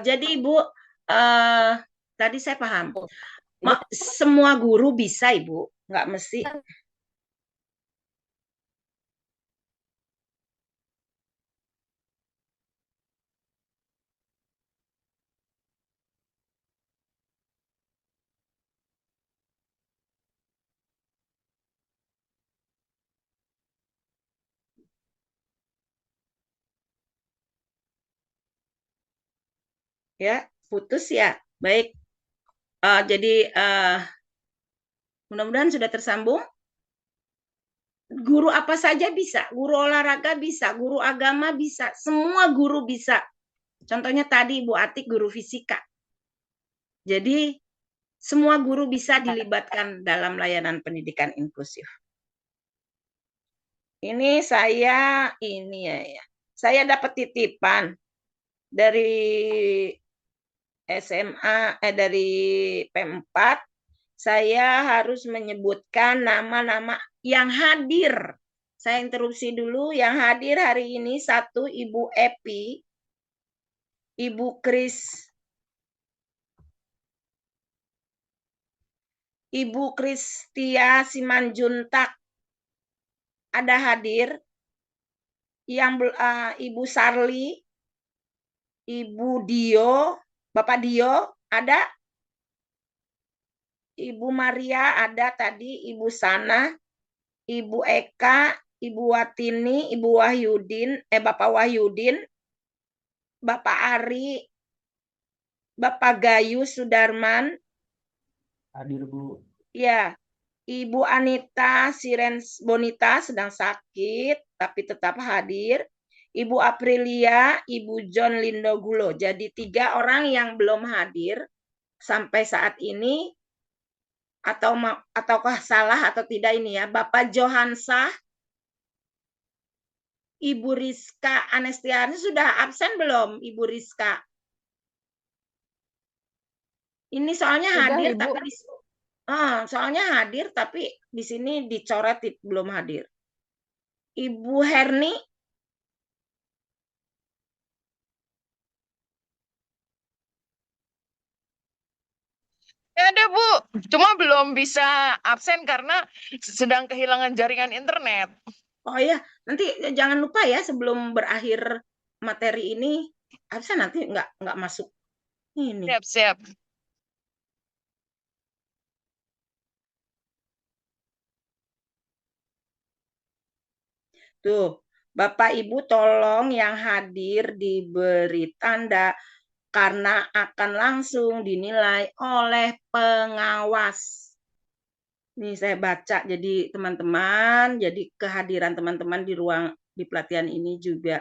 Jadi Ibu, tadi saya paham. Semua guru bisa Ibu, nggak mesti. Ya, putus ya. Baik. Jadi mudah-mudahan sudah tersambung. Guru apa saja bisa, guru olahraga bisa, guru agama bisa, semua guru bisa. Contohnya tadi Bu Atik guru fisika. Jadi semua guru bisa dilibatkan dalam layanan pendidikan inklusif. Ini saya saya dapat titipan dari SMA dari P4, saya harus menyebutkan nama-nama yang hadir. Saya interupsi dulu, yang hadir hari ini 1 Ibu Epi, Ibu Kris, Ibu Kristia Simanjuntak ada hadir, yang Ibu Sarli, Ibu Dio, Bapak Dio ada, Ibu Maria ada tadi, Ibu Sana, Ibu Eka, Ibu Watini, Ibu Wahyudin, Bapak Wahyudin, Bapak Ari, Bapak Gayus Sudarman, Hadir, Bu. ya, Ibu Anita Sirens Bonita sedang sakit, tapi tetap hadir. Ibu Aprilia, Ibu John Lindogulo. Jadi 3 orang yang belum hadir sampai saat ini, ataukah salah atau tidak ini ya. Bapak Johansa, Ibu Rizka Anestiani sudah absen belum, Ibu Rizka? Ini soalnya Sudah, hadir Ibu. tapi soalnya hadir tapi di sini dicoret belum hadir. Ibu Herni, Ada, Bu. Cuma belum bisa absen karena sedang kehilangan jaringan internet. oh ya, nanti jangan lupa ya sebelum berakhir materi ini, absen nanti nggak masuk ini. Siap-siap. Tuh, Bapak Ibu tolong yang hadir diberi tanda karena akan langsung dinilai oleh pengawas. Nih saya baca jadi teman-teman, jadi kehadiran teman-teman di pelatihan ini juga.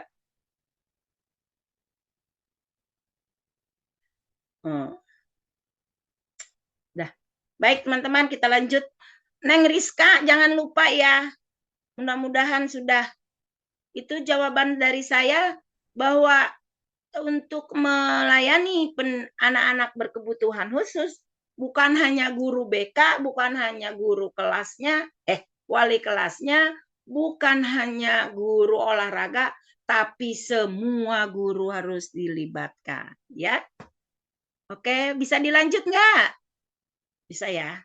Dah. Baik teman-teman, kita lanjut. Neng Rizka, jangan lupa ya. Mudah-mudahan sudah. Itu jawaban dari saya bahwa untuk melayani anak-anak berkebutuhan khusus, bukan hanya guru BK, bukan hanya guru kelasnya, wali kelasnya, bukan hanya guru olahraga, tapi semua guru harus dilibatkan. Ya, oke, bisa dilanjut nggak? Bisa ya.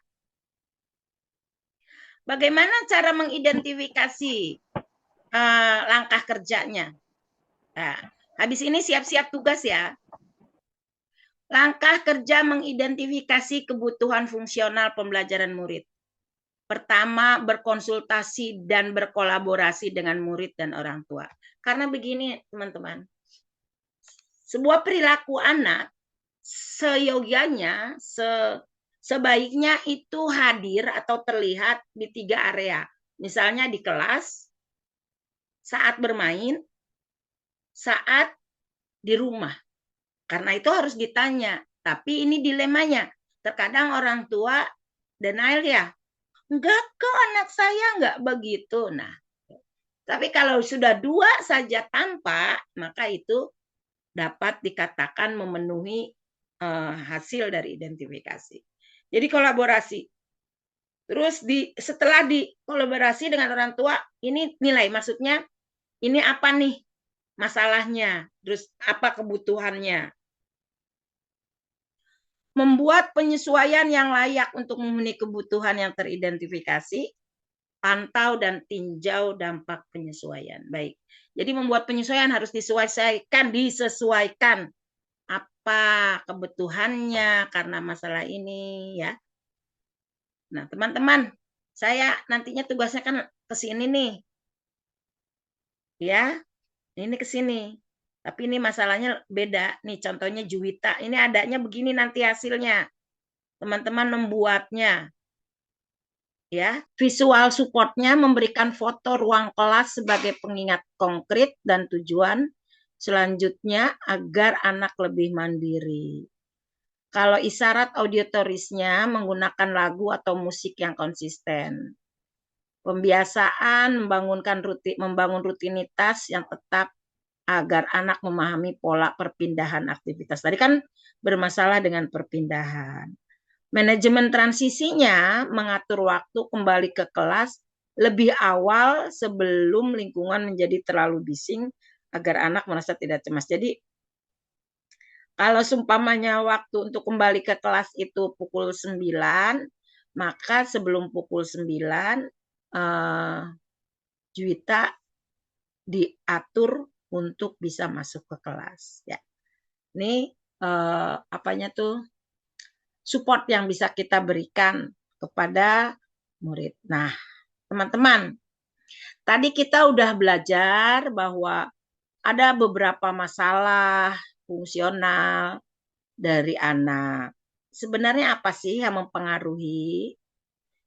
Bagaimana cara mengidentifikasi langkah kerjanya? Nah, habis ini siap-siap tugas ya. Langkah kerja mengidentifikasi kebutuhan fungsional pembelajaran murid. Pertama, berkonsultasi dan berkolaborasi dengan murid dan orang tua. Karena begini, teman-teman. Sebuah perilaku anak seyogianya, sebaiknya itu hadir atau terlihat di 3 area. Misalnya di kelas, saat bermain, saat di rumah. Karena itu harus ditanya. Tapi ini dilemanya. Terkadang orang tua denial ya. Enggak kok, anak saya enggak begitu. Nah, tapi kalau sudah 2 saja tanpa, maka itu dapat dikatakan memenuhi hasil dari identifikasi. Jadi kolaborasi. Terus setelah dikolaborasi dengan orang tua, ini nilai, maksudnya ini apa nih masalahnya, terus apa kebutuhannya. Membuat penyesuaian yang layak untuk memenuhi kebutuhan yang teridentifikasi, pantau dan tinjau dampak penyesuaian. Baik, jadi membuat penyesuaian harus disesuaikan apa kebutuhannya karena masalah ini ya. Nah, teman-teman, saya nantinya tugasnya kan ke sini nih. Ya, ini ke sini. Tapi ini masalahnya beda. Nih contohnya Juwita. Ini adanya begini nanti hasilnya. Teman-teman membuatnya. Ya, visual supportnya memberikan foto ruang kelas sebagai pengingat konkret dan tujuan selanjutnya agar anak lebih mandiri. Kalau isyarat auditorisnya menggunakan lagu atau musik yang konsisten. Pembiasaan membangun rutinitas yang tetap agar anak memahami pola perpindahan aktivitas. Tadi kan bermasalah dengan perpindahan. Manajemen transisinya mengatur waktu kembali ke kelas lebih awal sebelum lingkungan menjadi terlalu bising agar anak merasa tidak cemas. Jadi kalau seumpamanya waktu untuk kembali ke kelas itu pukul 9, maka sebelum pukul 9 Juwita diatur untuk bisa masuk ke kelas ya. Ini apanya tuh support yang bisa kita berikan kepada murid. Nah, teman-teman, tadi kita udah belajar bahwa ada beberapa masalah fungsional dari anak. Sebenarnya apa sih yang mempengaruhi?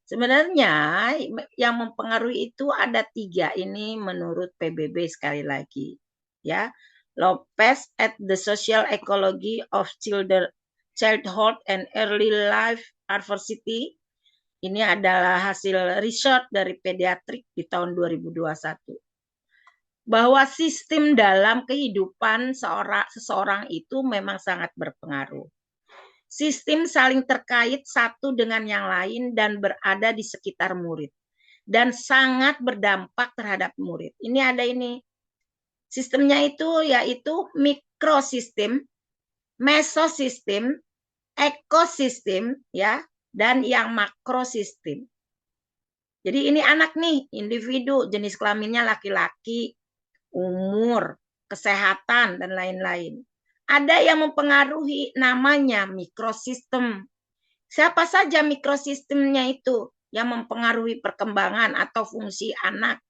Sebenarnya yang mempengaruhi itu ada 3 ini menurut PBB sekali lagi. Ya, Lopez at the Social Ecology of Childhood and Early Life Adversity. Ini adalah hasil riset dari pediatrik di tahun 2021. Bahwa sistem dalam kehidupan seseorang itu memang sangat berpengaruh. Sistem saling terkait satu dengan yang lain dan berada di sekitar murid. Dan sangat berdampak terhadap murid. Ini ada ini. Sistemnya itu yaitu mikrosistem, mesosistem, ekosistem, ya, dan yang makrosistem. Jadi ini anak nih, individu, jenis kelaminnya laki-laki, umur, kesehatan, dan lain-lain. Ada yang mempengaruhi namanya mikrosistem. Siapa saja mikrosistemnya itu yang mempengaruhi perkembangan atau fungsi anak.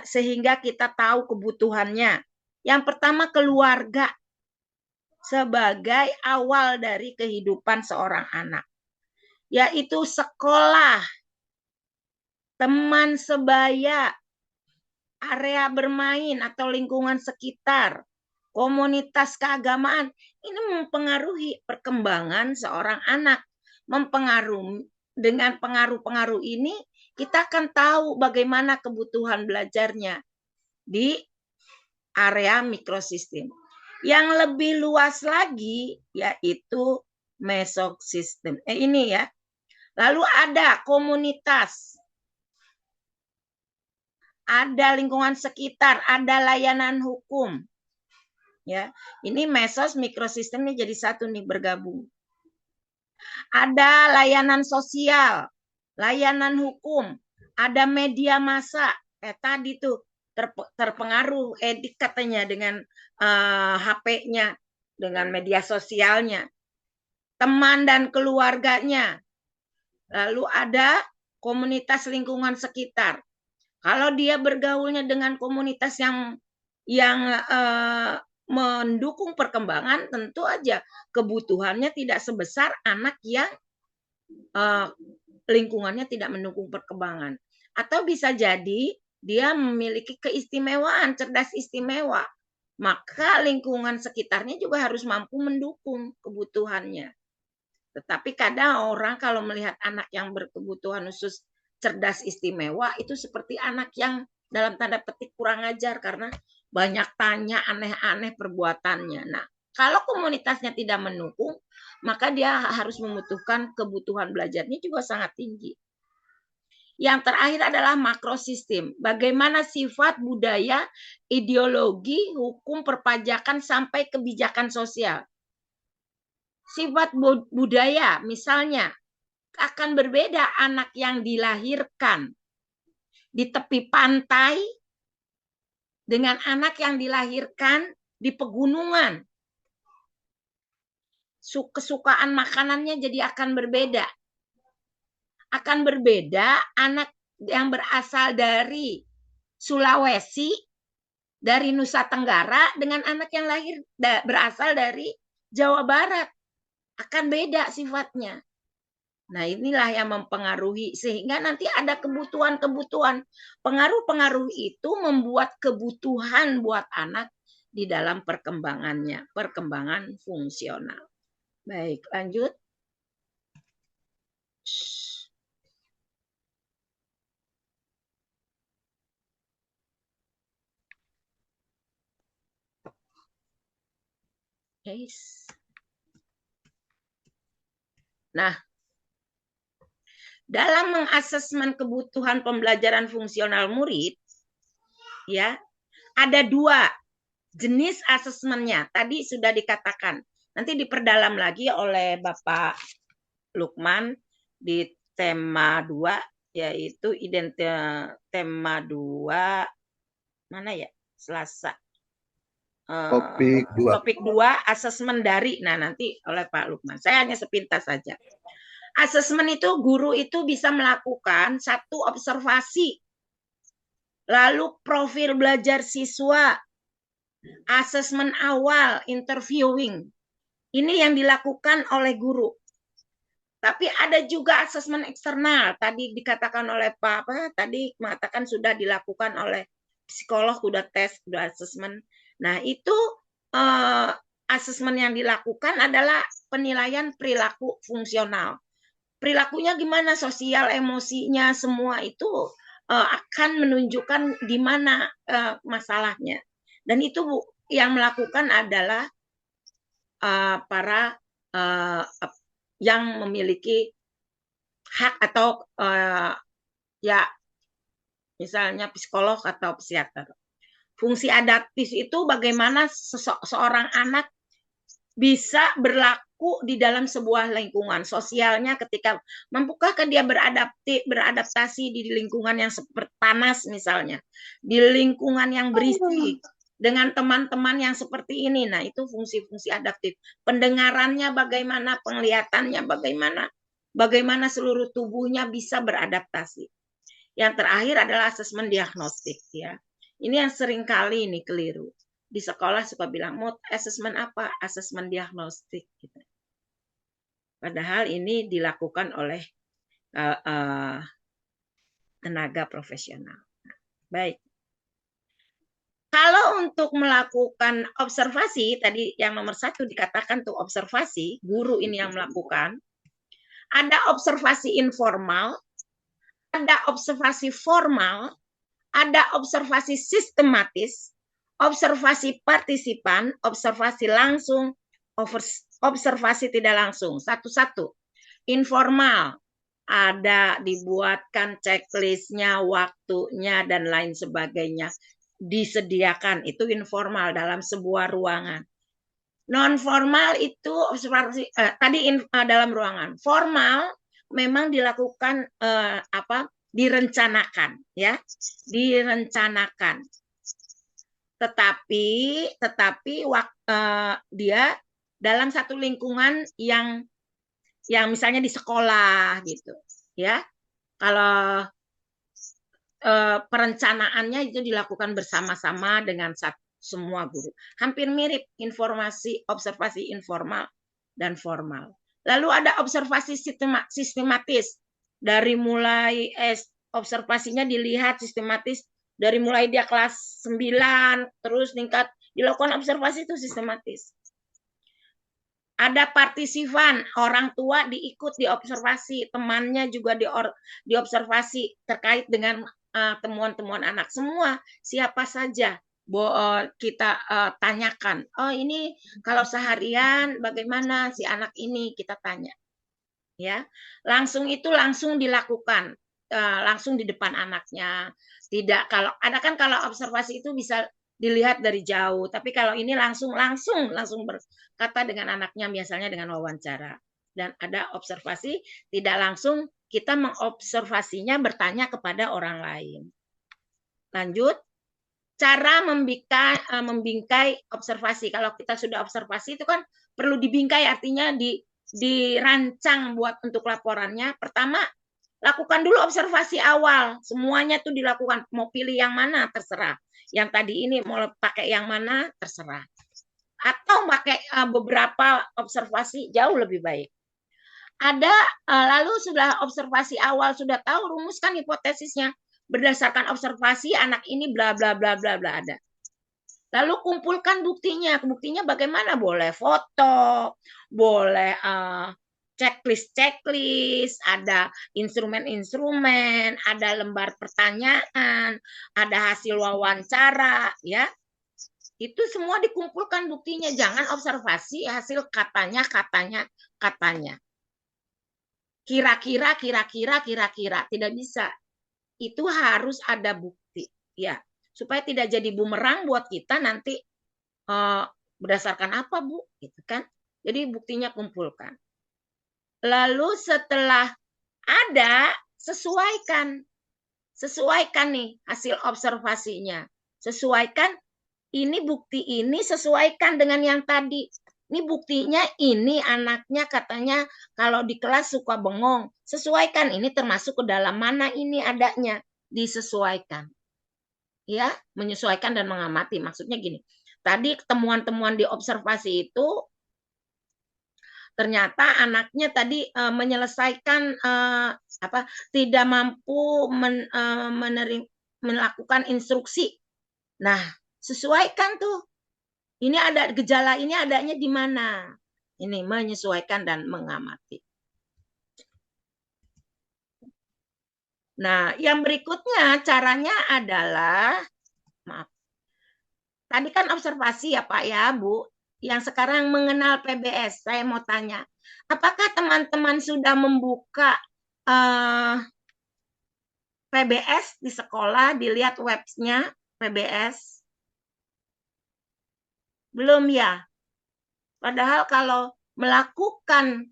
Sehingga kita tahu kebutuhannya. Yang pertama keluarga sebagai awal dari kehidupan seorang anak. Yaitu sekolah, teman sebaya, area bermain atau lingkungan sekitar, komunitas keagamaan. Ini mempengaruhi perkembangan seorang anak. Dengan pengaruh-pengaruh ini, kita akan tahu bagaimana kebutuhan belajarnya di area mikrosistem. Yang lebih luas lagi yaitu mesosistem. Ini ya. Lalu ada komunitas, ada lingkungan sekitar, ada layanan hukum. Ya, ini mesos mikrosistemnya jadi satu nih bergabung. Ada layanan sosial, layanan hukum, ada media massa. Tadi tuh terpengaruh edik katanya dengan HP-nya, dengan media sosialnya, teman dan keluarganya. Lalu ada komunitas lingkungan sekitar. Kalau dia bergaulnya dengan komunitas yang mendukung perkembangan, tentu aja kebutuhannya tidak sebesar anak yang lingkungannya tidak mendukung perkembangan. Atau bisa jadi dia memiliki keistimewaan, cerdas istimewa. Maka lingkungan sekitarnya juga harus mampu mendukung kebutuhannya. Tetapi kadang orang kalau melihat anak yang berkebutuhan khusus cerdas istimewa itu seperti anak yang dalam tanda petik kurang ajar karena banyak tanya, aneh-aneh perbuatannya. Nah, kalau komunitasnya tidak mendukung, maka dia harus membutuhkan kebutuhan belajarnya juga sangat tinggi. Yang terakhir adalah makrosistem. Bagaimana sifat budaya, ideologi, hukum, perpajakan, sampai kebijakan sosial. Sifat budaya, misalnya, akan berbeda anak yang dilahirkan di tepi pantai dengan anak yang dilahirkan di pegunungan. Kesukaan makanannya jadi akan berbeda. Akan berbeda anak yang berasal dari Sulawesi, dari Nusa Tenggara, dengan anak yang lahir berasal dari Jawa Barat. Akan beda sifatnya. Nah, inilah yang mempengaruhi sehingga nanti ada kebutuhan-kebutuhan. Pengaruh-pengaruh itu membuat kebutuhan buat anak di dalam perkembangannya, perkembangan fungsional. Baik, lanjut. Yes. Nah, dalam mengasesmen kebutuhan pembelajaran fungsional murid, ya, ada 2 jenis asesmennya. Tadi sudah dikatakan. Nanti diperdalam lagi oleh Bapak Lukman di tema 2, yaitu tema 2, mana ya? Selasa. Topik 2. Topik 2, asesmen dari. Nah, nanti oleh Pak Lukman. Saya hanya sepintas saja. Asesmen itu guru itu bisa melakukan satu observasi Lalu profil belajar siswa, asesmen awal, interviewing. Ini yang dilakukan oleh guru. Tapi ada juga asesmen eksternal. Tadi dikatakan oleh Pak, tadi mengatakan sudah dilakukan oleh psikolog, sudah tes, sudah asesmen. Nah, itu asesmen yang dilakukan adalah penilaian perilaku fungsional. Perilakunya gimana, sosial, emosinya, semua itu akan menunjukkan di mana masalahnya. Dan itu yang melakukan adalah para yang memiliki hak atau ya misalnya psikolog atau psikiater. Fungsi adaptif itu bagaimana seorang anak bisa berlaku di dalam sebuah lingkungan sosialnya ketika mampukah dia beradaptasi di lingkungan yang seperti panas misalnya, di lingkungan yang berisi dengan teman-teman yang seperti ini. Nah, itu fungsi-fungsi adaptif. Pendengarannya bagaimana, penglihatannya bagaimana seluruh tubuhnya bisa beradaptasi. Yang terakhir adalah asesmen diagnostik ya. Ini yang sering kali ini keliru. Di sekolah suka bilang, mau asesmen apa? Asesmen diagnostik. Gitu. Padahal ini dilakukan oleh tenaga profesional. Baik. Kalau untuk melakukan observasi, tadi yang nomor 1 dikatakan tuh observasi, guru ini yang melakukan. Ada observasi informal, ada observasi formal, ada observasi sistematis, observasi partisipan, observasi langsung, observasi tidak langsung. Satu-satu. Informal, ada dibuatkan checklistnya, waktunya, dan lain sebagainya. Disediakan, itu informal dalam sebuah ruangan. Non formal itu observasi dalam ruangan. Formal memang dilakukan direncanakan ya, direncanakan. Tetapi dia dalam satu lingkungan yang misalnya di sekolah gitu ya. Kalau perencanaannya itu dilakukan bersama-sama dengan semua guru. Hampir mirip observasi informal dan formal. Lalu ada observasi sistematis. Dari mulai observasinya dilihat sistematis dari mulai dia kelas 9 terus tingkat dilakukan observasi itu sistematis. Ada partisipan, orang tua diikut diobservasi, temannya juga diobservasi terkait dengan temuan-temuan anak. Semua siapa saja kita tanyakan. Oh, ini kalau seharian bagaimana si anak ini, kita tanya. Ya, langsung dilakukan, langsung di depan anaknya. Tidak, kalau ada kan kalau observasi itu bisa dilihat dari jauh, tapi kalau ini langsung berkata dengan anaknya, biasanya dengan wawancara. Dan ada observasi tidak langsung, kita mengobservasinya bertanya kepada orang lain. Lanjut, cara membingkai observasi. Kalau kita sudah observasi itu kan perlu dibingkai, artinya dirancang buat untuk laporannya. Pertama, lakukan dulu observasi awal. Semuanya tuh dilakukan. Mau pilih yang mana terserah. Yang tadi ini mau pakai yang mana terserah. Atau pakai beberapa observasi jauh lebih baik. Ada lalu sudah observasi awal sudah tahu, rumuskan hipotesisnya berdasarkan observasi anak ini bla bla bla bla bla ada. Lalu kumpulkan buktinya. Buktinya bagaimana? Boleh foto, boleh checklist, ada instrumen-instrumen, ada lembar pertanyaan, ada hasil wawancara, ya. Itu semua dikumpulkan buktinya. Jangan observasi hasil katanya. Kira-kira. Tidak bisa. Itu harus ada bukti, ya. Supaya tidak jadi bumerang buat kita nanti berdasarkan apa, Bu? Gitu kan. Jadi buktinya kumpulkan. Lalu setelah ada, sesuaikan nih hasil observasinya. Sesuaikan, ini bukti ini sesuaikan dengan yang tadi. Ini buktinya, ini anaknya katanya kalau di kelas suka bengong. Sesuaikan, ini termasuk ke dalam mana ini adanya. Disesuaikan. ya, menyesuaikan dan mengamati. Maksudnya gini, tadi temuan-temuan di observasi itu ternyata anaknya tadi menyelesaikan tidak mampu melakukan instruksi. Nah, sesuaikan tuh. Ini ada gejala ini adanya di mana? Ini menyesuaikan dan mengamati. Nah, yang berikutnya caranya adalah, maaf. Tadi kan observasi ya Pak ya Bu, yang sekarang mengenal PBS. Saya mau tanya, apakah teman-teman sudah membuka PBS di sekolah, dilihat websnya PBS? Belum ya? Padahal kalau melakukan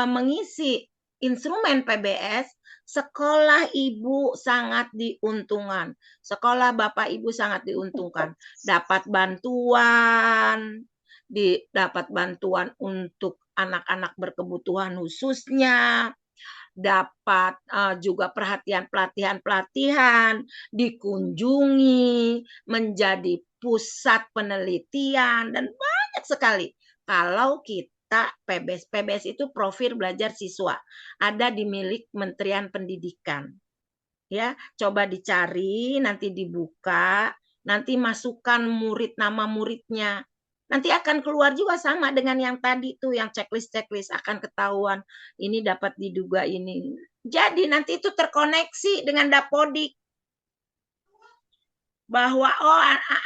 mengisi instrumen PBS, sekolah ibu sangat diuntungkan. Sekolah bapak ibu sangat diuntungkan. Dapat bantuan, dapat bantuan untuk anak-anak berkebutuhan khususnya, dapat juga perhatian pelatihan, dikunjungi, menjadi pusat penelitian, dan banyak sekali. Kalau kita PBS itu profil belajar siswa, ada di milik Kementerian Pendidikan. Ya, coba dicari, nanti dibuka, nanti masukkan nama muridnya. Nanti akan keluar juga sama dengan yang tadi tuh, yang checklist akan ketahuan. Ini dapat diduga ini. Jadi nanti itu terkoneksi dengan Dapodik. Bahwa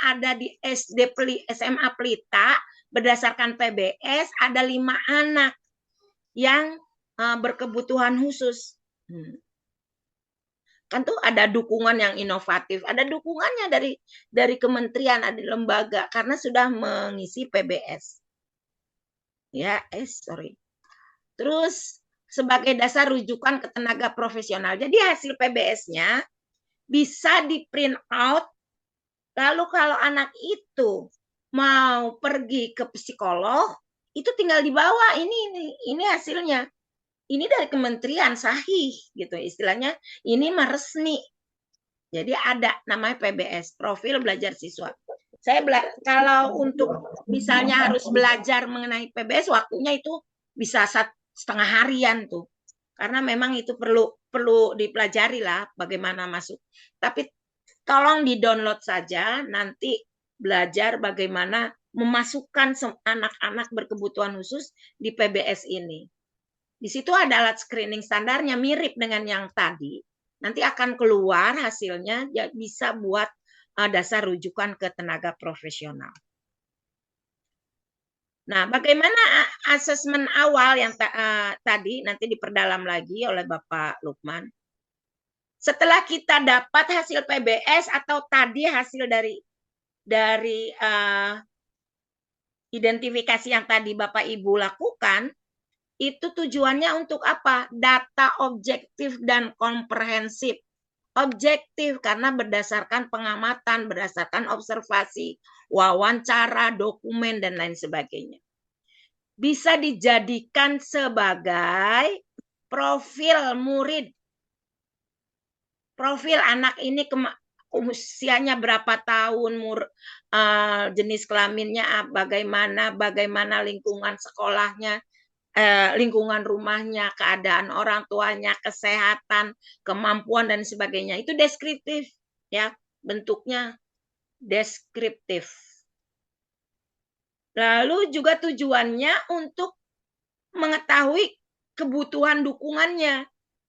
ada di SMA Pelita, berdasarkan PBS, ada 5 anak yang berkebutuhan khusus. Kan tuh ada dukungan yang inovatif, ada dukungannya dari kementerian, ada lembaga, karena sudah mengisi PBS. Ya, sorry. Terus sebagai dasar rujukan ke tenaga profesional. Jadi hasil PBS-nya bisa di print out, lalu kalau anak itu mau pergi ke psikolog, itu tinggal dibawa, ini hasilnya. Ini dari kementerian sahih gitu istilahnya, ini mah resmi. Jadi ada namanya PBS, profil belajar siswa. Saya kalau untuk misalnya harus belajar mengenai PBS, waktunya itu bisa 1,5 harian tuh. Karena memang itu perlu dipelajari lah bagaimana masuk. Tapi tolong di-download saja, nanti belajar bagaimana memasukkan anak-anak berkebutuhan khusus di PBS ini. Di situ ada alat screening standarnya, mirip dengan yang tadi. Nanti akan keluar hasilnya, bisa buat dasar rujukan ke tenaga profesional. Nah, bagaimana asesmen awal yang tadi nanti diperdalam lagi oleh Bapak Lukman. Setelah kita dapat hasil PBS atau tadi hasil dari identifikasi yang tadi Bapak Ibu lakukan, itu tujuannya untuk apa? Data objektif dan komprehensif. Objektif karena berdasarkan pengamatan, berdasarkan observasi, wawancara, dokumen, dan lain sebagainya. Bisa dijadikan sebagai profil murid. Profil anak ini usianya berapa tahun, jenis kelaminnya bagaimana lingkungan sekolahnya, lingkungan rumahnya, keadaan orang tuanya, kesehatan, kemampuan, dan sebagainya. Itu deskriptif, ya, bentuknya deskriptif. Lalu juga tujuannya untuk mengetahui kebutuhan dukungannya.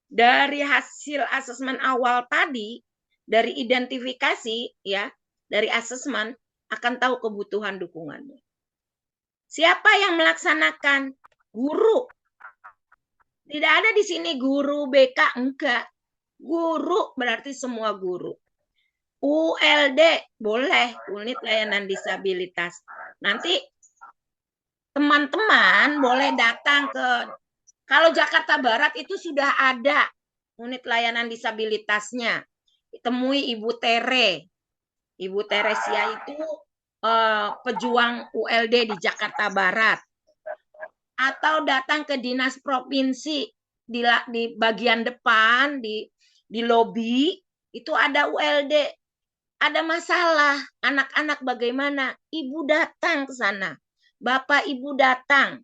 Dari hasil asesmen awal tadi, dari identifikasi, ya, dari asesmen, akan tahu kebutuhan dukungannya. Siapa yang melaksanakan? Guru. Tidak ada di sini guru BK, enggak. Guru berarti semua guru. ULD boleh, unit layanan disabilitas. Nanti teman-teman boleh datang ke, kalau Jakarta Barat itu sudah ada unit layanan disabilitasnya. Temui Ibu Tere. Ibu Teresia itu pejuang ULD di Jakarta Barat. Atau datang ke dinas provinsi di bagian depan di lobi itu ada ULD. ada masalah, anak-anak bagaimana? Ibu datang ke sana, bapak ibu datang.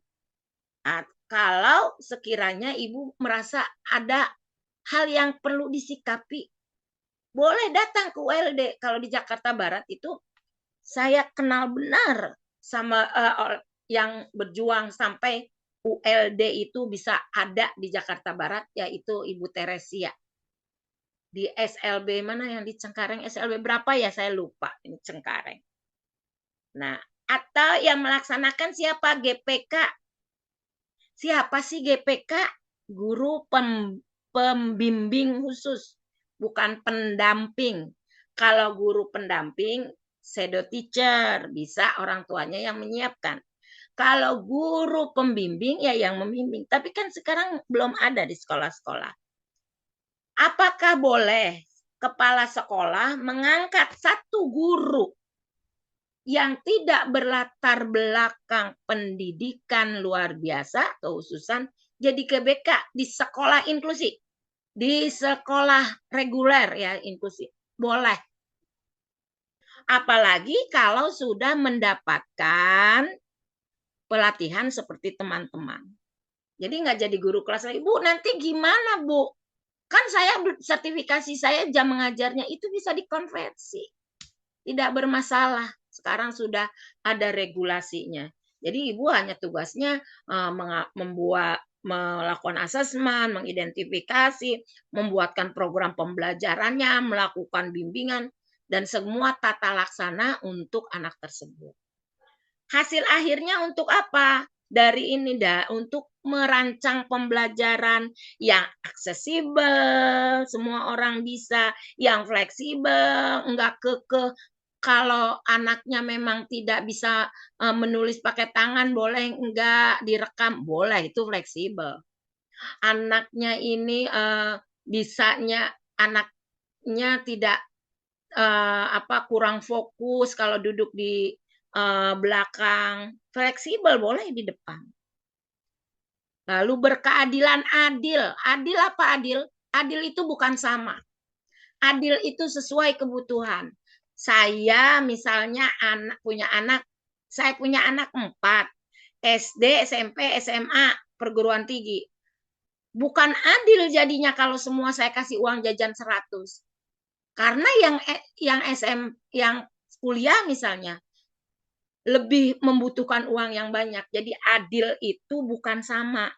Kalau sekiranya ibu merasa ada hal yang perlu disikapi, boleh datang ke ULD. Kalau di Jakarta Barat itu saya kenal benar sama yang berjuang sampai ULD itu bisa ada di Jakarta Barat, yaitu Ibu Teresia. Di SLB mana yang di Cengkareng, SLB berapa ya saya lupa, ini Cengkareng. Nah, atau yang melaksanakan siapa? GPK. Siapa sih GPK? Guru pembimbing khusus, bukan pendamping. Kalau guru pendamping, shadow teacher, bisa orang tuanya yang menyiapkan. Kalau guru pembimbing, ya yang membimbing. Tapi kan sekarang belum ada di sekolah-sekolah. Apakah boleh kepala sekolah mengangkat satu guru yang tidak berlatar belakang pendidikan luar biasa, kekhususan jadi GBK di sekolah inklusi, di sekolah reguler ya inklusi, boleh. Apalagi kalau sudah mendapatkan pelatihan seperti teman-teman. Jadi nggak jadi guru kelas lagi. Bu, nanti gimana Bu? Kan saya sertifikasi saya jam mengajarnya itu bisa dikonversi. Tidak bermasalah. Sekarang sudah ada regulasinya. Jadi ibu hanya tugasnya melakukan asesmen, mengidentifikasi, membuatkan program pembelajarannya, melakukan bimbingan, dan semua tata laksana untuk anak tersebut. Hasil akhirnya untuk apa? Dari ini untuk merancang pembelajaran yang aksesibel, semua orang bisa, yang fleksibel, enggak kekeh. Kalau anaknya memang tidak bisa menulis pakai tangan, boleh enggak direkam, boleh, itu fleksibel. Anaknya ini bisanya anaknya tidak kurang fokus kalau duduk di belakang, fleksibel, boleh di depan. Lalu berkeadilan adil. Adil apa adil? Adil itu bukan sama. Adil itu sesuai kebutuhan. Saya misalnya saya punya anak 4. SD, SMP, SMA, perguruan tinggi. Bukan adil jadinya kalau semua saya kasih uang jajan 100. Karena yang kuliah misalnya lebih membutuhkan uang yang banyak. Jadi adil itu bukan sama.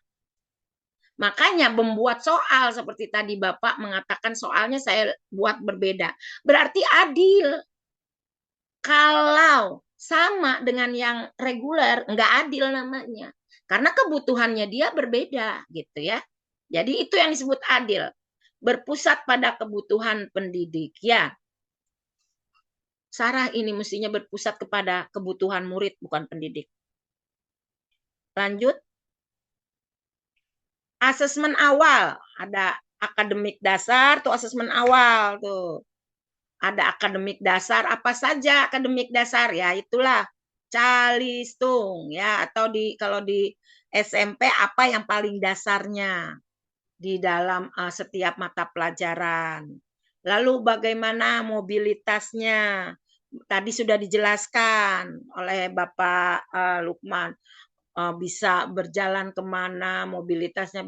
Makanya membuat soal seperti tadi Bapak mengatakan soalnya saya buat berbeda. Berarti adil. Kalau sama dengan yang reguler, enggak adil namanya. Karena kebutuhannya dia berbeda gitu ya. Jadi itu yang disebut adil. Berpusat pada kebutuhan pendidik ya. Sarah ini mestinya berpusat kepada kebutuhan murid, bukan pendidik. Lanjut. Asesmen awal. Ada akademik dasar, tuh asesmen awal. Tuh. Ada akademik dasar, apa saja akademik dasar? Ya itulah calistung. Ya, atau kalau di SMP apa yang paling dasarnya di dalam setiap mata pelajaran. Lalu bagaimana mobilitasnya? Tadi sudah dijelaskan oleh Bapak Lukman, bisa berjalan kemana, mobilitasnya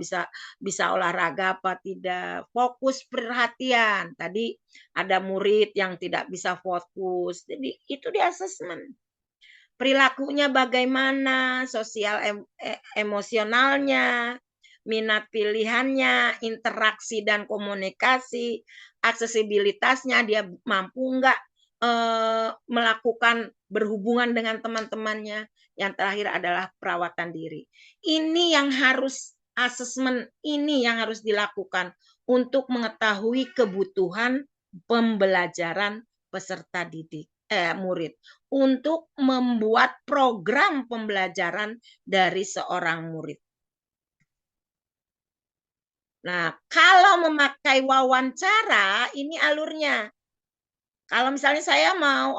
bisa olahraga apa tidak, fokus perhatian. Tadi ada murid yang tidak bisa fokus, jadi itu di asesmen. Perilakunya bagaimana, sosial emosionalnya, minat pilihannya, interaksi dan komunikasi, aksesibilitasnya, dia mampu enggak melakukan berhubungan dengan teman-temannya. Yang terakhir adalah perawatan diri. Ini yang harus asesmen, ini yang harus dilakukan untuk mengetahui kebutuhan pembelajaran peserta didik murid untuk membuat program pembelajaran dari seorang murid. Nah, kalau memakai wawancara, ini alurnya. Kalau misalnya saya mau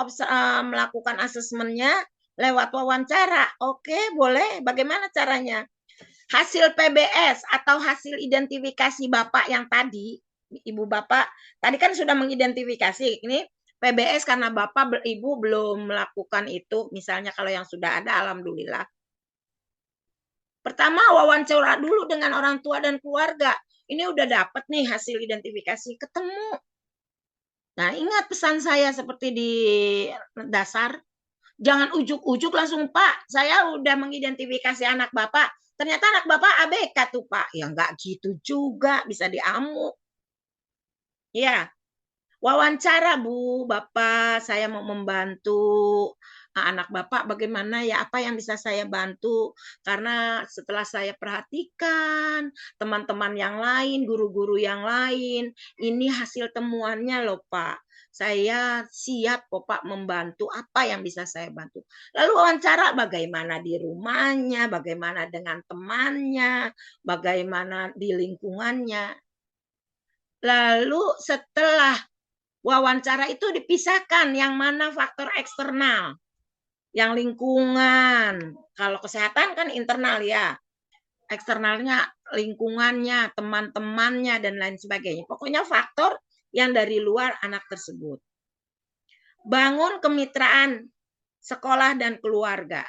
melakukan asesmennya lewat wawancara, oke, boleh. Bagaimana caranya? Hasil PBS atau hasil identifikasi Bapak yang tadi, Ibu Bapak, tadi kan sudah mengidentifikasi. Ini PBS karena Bapak, Ibu belum melakukan itu, misalnya kalau yang sudah ada, alhamdulillah. Pertama, wawancara dulu dengan orang tua dan keluarga. Ini udah dapat nih hasil identifikasi, ketemu. Nah, ingat pesan saya seperti di dasar, jangan ujuk-ujuk langsung, Pak, saya udah mengidentifikasi anak Bapak. Ternyata anak Bapak ABK tuh, Pak. Ya nggak gitu juga, bisa diamuk. Ya, wawancara, Bu, Bapak, saya mau membantu anak Bapak, bagaimana ya, apa yang bisa saya bantu? Karena setelah saya perhatikan teman-teman yang lain, guru-guru yang lain, ini hasil temuannya loh, Pak. Saya siap kok, Pak, membantu apa yang bisa saya bantu. Lalu wawancara bagaimana di rumahnya, bagaimana dengan temannya, bagaimana di lingkungannya. Lalu setelah wawancara itu dipisahkan yang mana faktor eksternal, yang lingkungan. Kalau kesehatan kan internal ya, eksternalnya lingkungannya, teman-temannya dan lain sebagainya. Pokoknya faktor yang dari luar anak tersebut. Bangun kemitraan sekolah dan keluarga.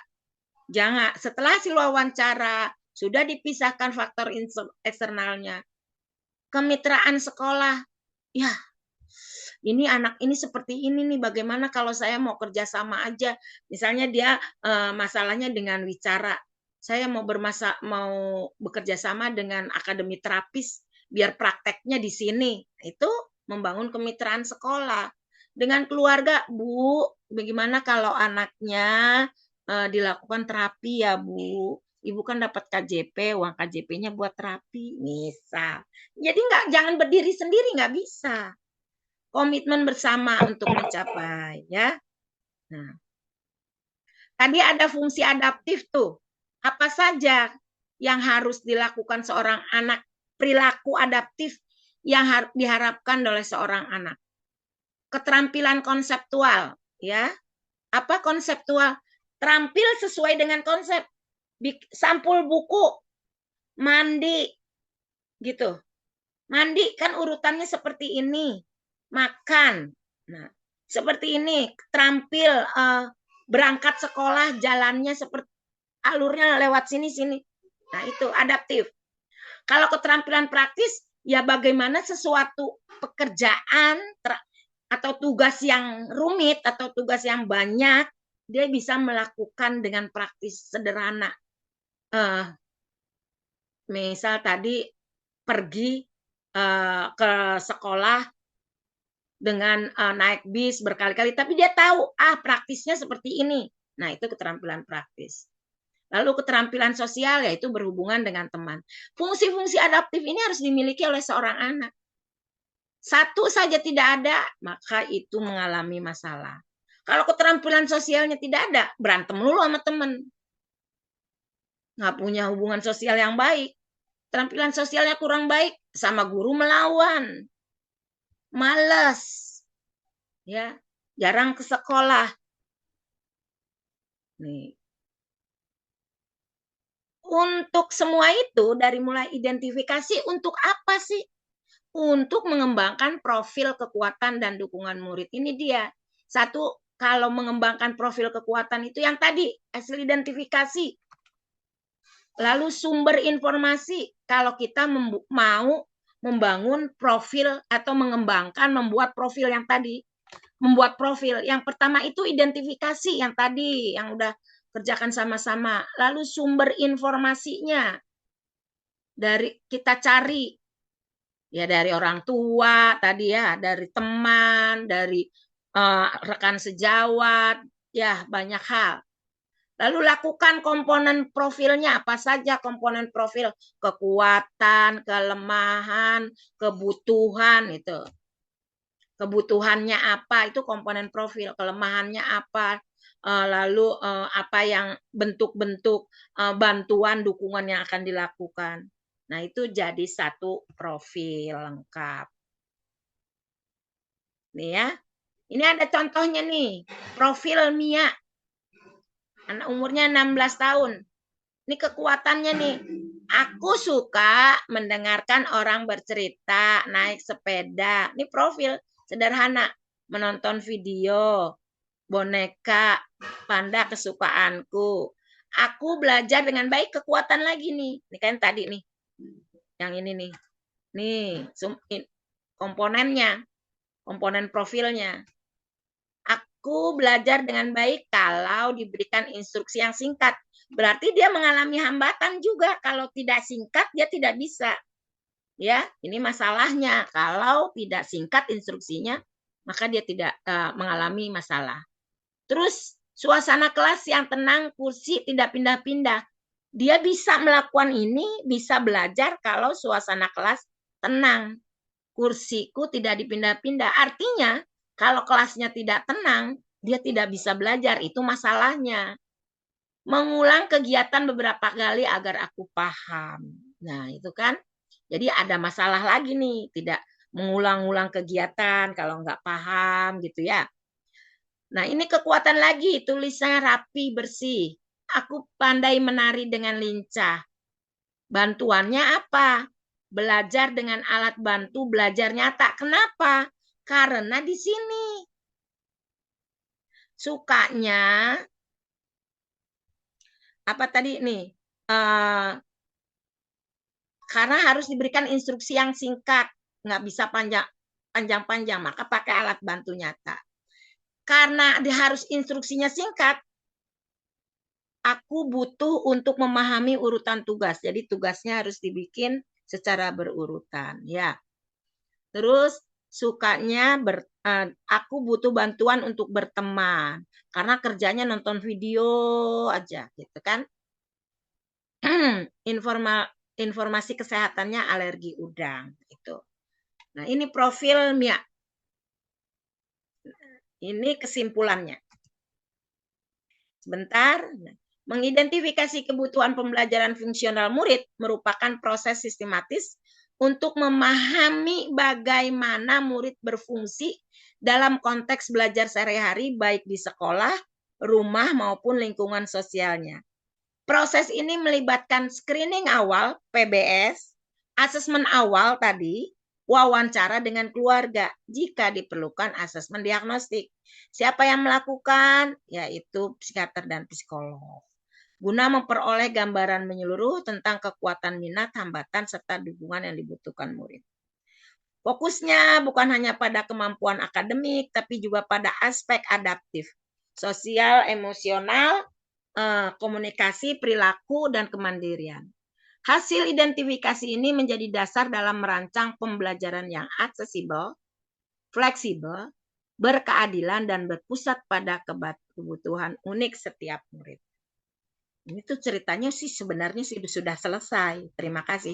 Jangan setelah hasil wawancara sudah dipisahkan faktor eksternalnya. Kemitraan sekolah, ya ini anak ini seperti ini nih, bagaimana kalau saya mau kerja sama aja, misalnya dia masalahnya dengan wicara, saya mau bekerja sama dengan akademi terapis biar prakteknya di sini, itu membangun kemitraan sekolah. Dengan keluarga, Bu, bagaimana kalau anaknya dilakukan terapi ya, Bu, Ibu kan dapat KJP, uang KJP-nya buat terapi, misal. Jadi jangan berdiri sendiri, nggak bisa. Komitmen bersama untuk mencapai, ya. Nah, tadi ada fungsi adaptif tuh. Apa saja yang harus dilakukan seorang anak, perilaku adaptif yang diharapkan oleh seorang anak. Keterampilan konseptual, ya. Apa konseptual? Terampil sesuai dengan konsep. Sampul buku, mandi, gitu. Mandi kan urutannya seperti ini. Makan, nah seperti ini. Terampil berangkat sekolah, jalannya seperti alurnya lewat sini. Nah itu adaptif. Kalau keterampilan praktis, ya bagaimana sesuatu pekerjaan atau tugas yang rumit atau tugas yang banyak dia bisa melakukan dengan praktis sederhana. Misal tadi pergi ke sekolah dengan naik bis berkali-kali, tapi dia tahu praktisnya seperti ini. Nah, itu keterampilan praktis. Lalu keterampilan sosial yaitu berhubungan dengan teman. Fungsi-fungsi adaptif ini harus dimiliki oleh seorang anak. Satu saja tidak ada, maka itu mengalami masalah. Kalau keterampilan sosialnya tidak ada, berantem dulu sama teman. Nggak punya hubungan sosial yang baik. Keterampilan sosialnya kurang baik, sama guru melawan. Males. Ya, jarang ke sekolah. Nih. Untuk semua itu, dari mulai identifikasi, untuk apa sih? Untuk mengembangkan profil kekuatan dan dukungan murid. Ini dia. Satu, kalau mengembangkan profil kekuatan itu yang tadi, hasil identifikasi. Lalu sumber informasi, kalau kita mau membangun profil atau mengembangkan, membuat profil yang tadi. Membuat profil. Yang pertama itu identifikasi yang tadi, yang udah kerjakan sama-sama. Lalu sumber informasinya. Dari kita cari. Ya dari orang tua tadi ya, dari teman, dari rekan sejawat, ya banyak hal. Lalu lakukan komponen profilnya, apa saja komponen profil, kekuatan, kelemahan, kebutuhan itu. Kebutuhannya apa, itu komponen profil, kelemahannya apa, lalu apa yang bentuk-bentuk bantuan, dukungan yang akan dilakukan. Nah, itu jadi satu profil lengkap. Nih ya. Ini ada contohnya nih. Profil Mia. Anak umurnya 16 tahun. Ini kekuatannya nih. Aku suka mendengarkan orang bercerita, naik sepeda. Ini profil sederhana. menonton video, boneka, panda kesukaanku. Aku belajar dengan baik, kekuatan lagi nih. Ini kan tadi nih. Yang ini nih. Nih, komponennya, komponen profilnya. Aku belajar dengan baik kalau diberikan instruksi yang singkat. Berarti dia mengalami hambatan juga. Kalau tidak singkat, dia tidak bisa. Ya, ini masalahnya. Kalau tidak singkat instruksinya, maka dia tidak mengalami masalah. Terus suasana kelas yang tenang, kursi tidak pindah-pindah. Dia bisa melakukan ini, bisa belajar kalau suasana kelas tenang. Kursiku tidak dipindah-pindah. Artinya, kalau kelasnya tidak tenang, dia tidak bisa belajar. Itu masalahnya. Mengulang kegiatan beberapa kali agar aku paham. Nah, itu kan. Jadi ada masalah lagi nih, tidak mengulang-ulang kegiatan kalau nggak paham gitu ya. Nah, ini kekuatan lagi, tulisannya rapi, bersih. Aku pandai menari dengan lincah. Bantuannya apa? Belajar dengan alat bantu belajar nyata. Kenapa? Karena di sini sukanya apa tadi nih? Karena harus diberikan instruksi yang singkat, nggak bisa panjang-panjang, maka pakai alat bantu nyata. Karena harus instruksinya singkat, aku butuh untuk memahami urutan tugas. Jadi tugasnya harus dibikin secara berurutan, ya. Terus sukanya aku butuh bantuan untuk berteman karena kerjanya nonton video aja, gitu kan? Informasi kesehatannya alergi udang, gitu. Nah, ini profil Mia. Ini kesimpulannya. Sebentar. Mengidentifikasi kebutuhan pembelajaran fungsional murid merupakan proses sistematis untuk memahami bagaimana murid berfungsi dalam konteks belajar sehari-hari baik di sekolah, rumah maupun lingkungan sosialnya. Proses ini melibatkan screening awal, PBS, asesmen awal tadi, wawancara dengan keluarga, jika diperlukan asesmen diagnostik. Siapa yang melakukan? Yaitu psikiater dan psikolog. Guna memperoleh gambaran menyeluruh tentang kekuatan minat, hambatan, serta dukungan yang dibutuhkan murid. Fokusnya bukan hanya pada kemampuan akademik, tapi juga pada aspek adaptif, sosial, emosional, komunikasi, perilaku, dan kemandirian. Hasil identifikasi ini menjadi dasar dalam merancang pembelajaran yang aksesibel, fleksibel, berkeadilan, dan berpusat pada kebutuhan unik setiap murid. Ini tuh ceritanya sih sebenarnya sudah selesai. Terima kasih.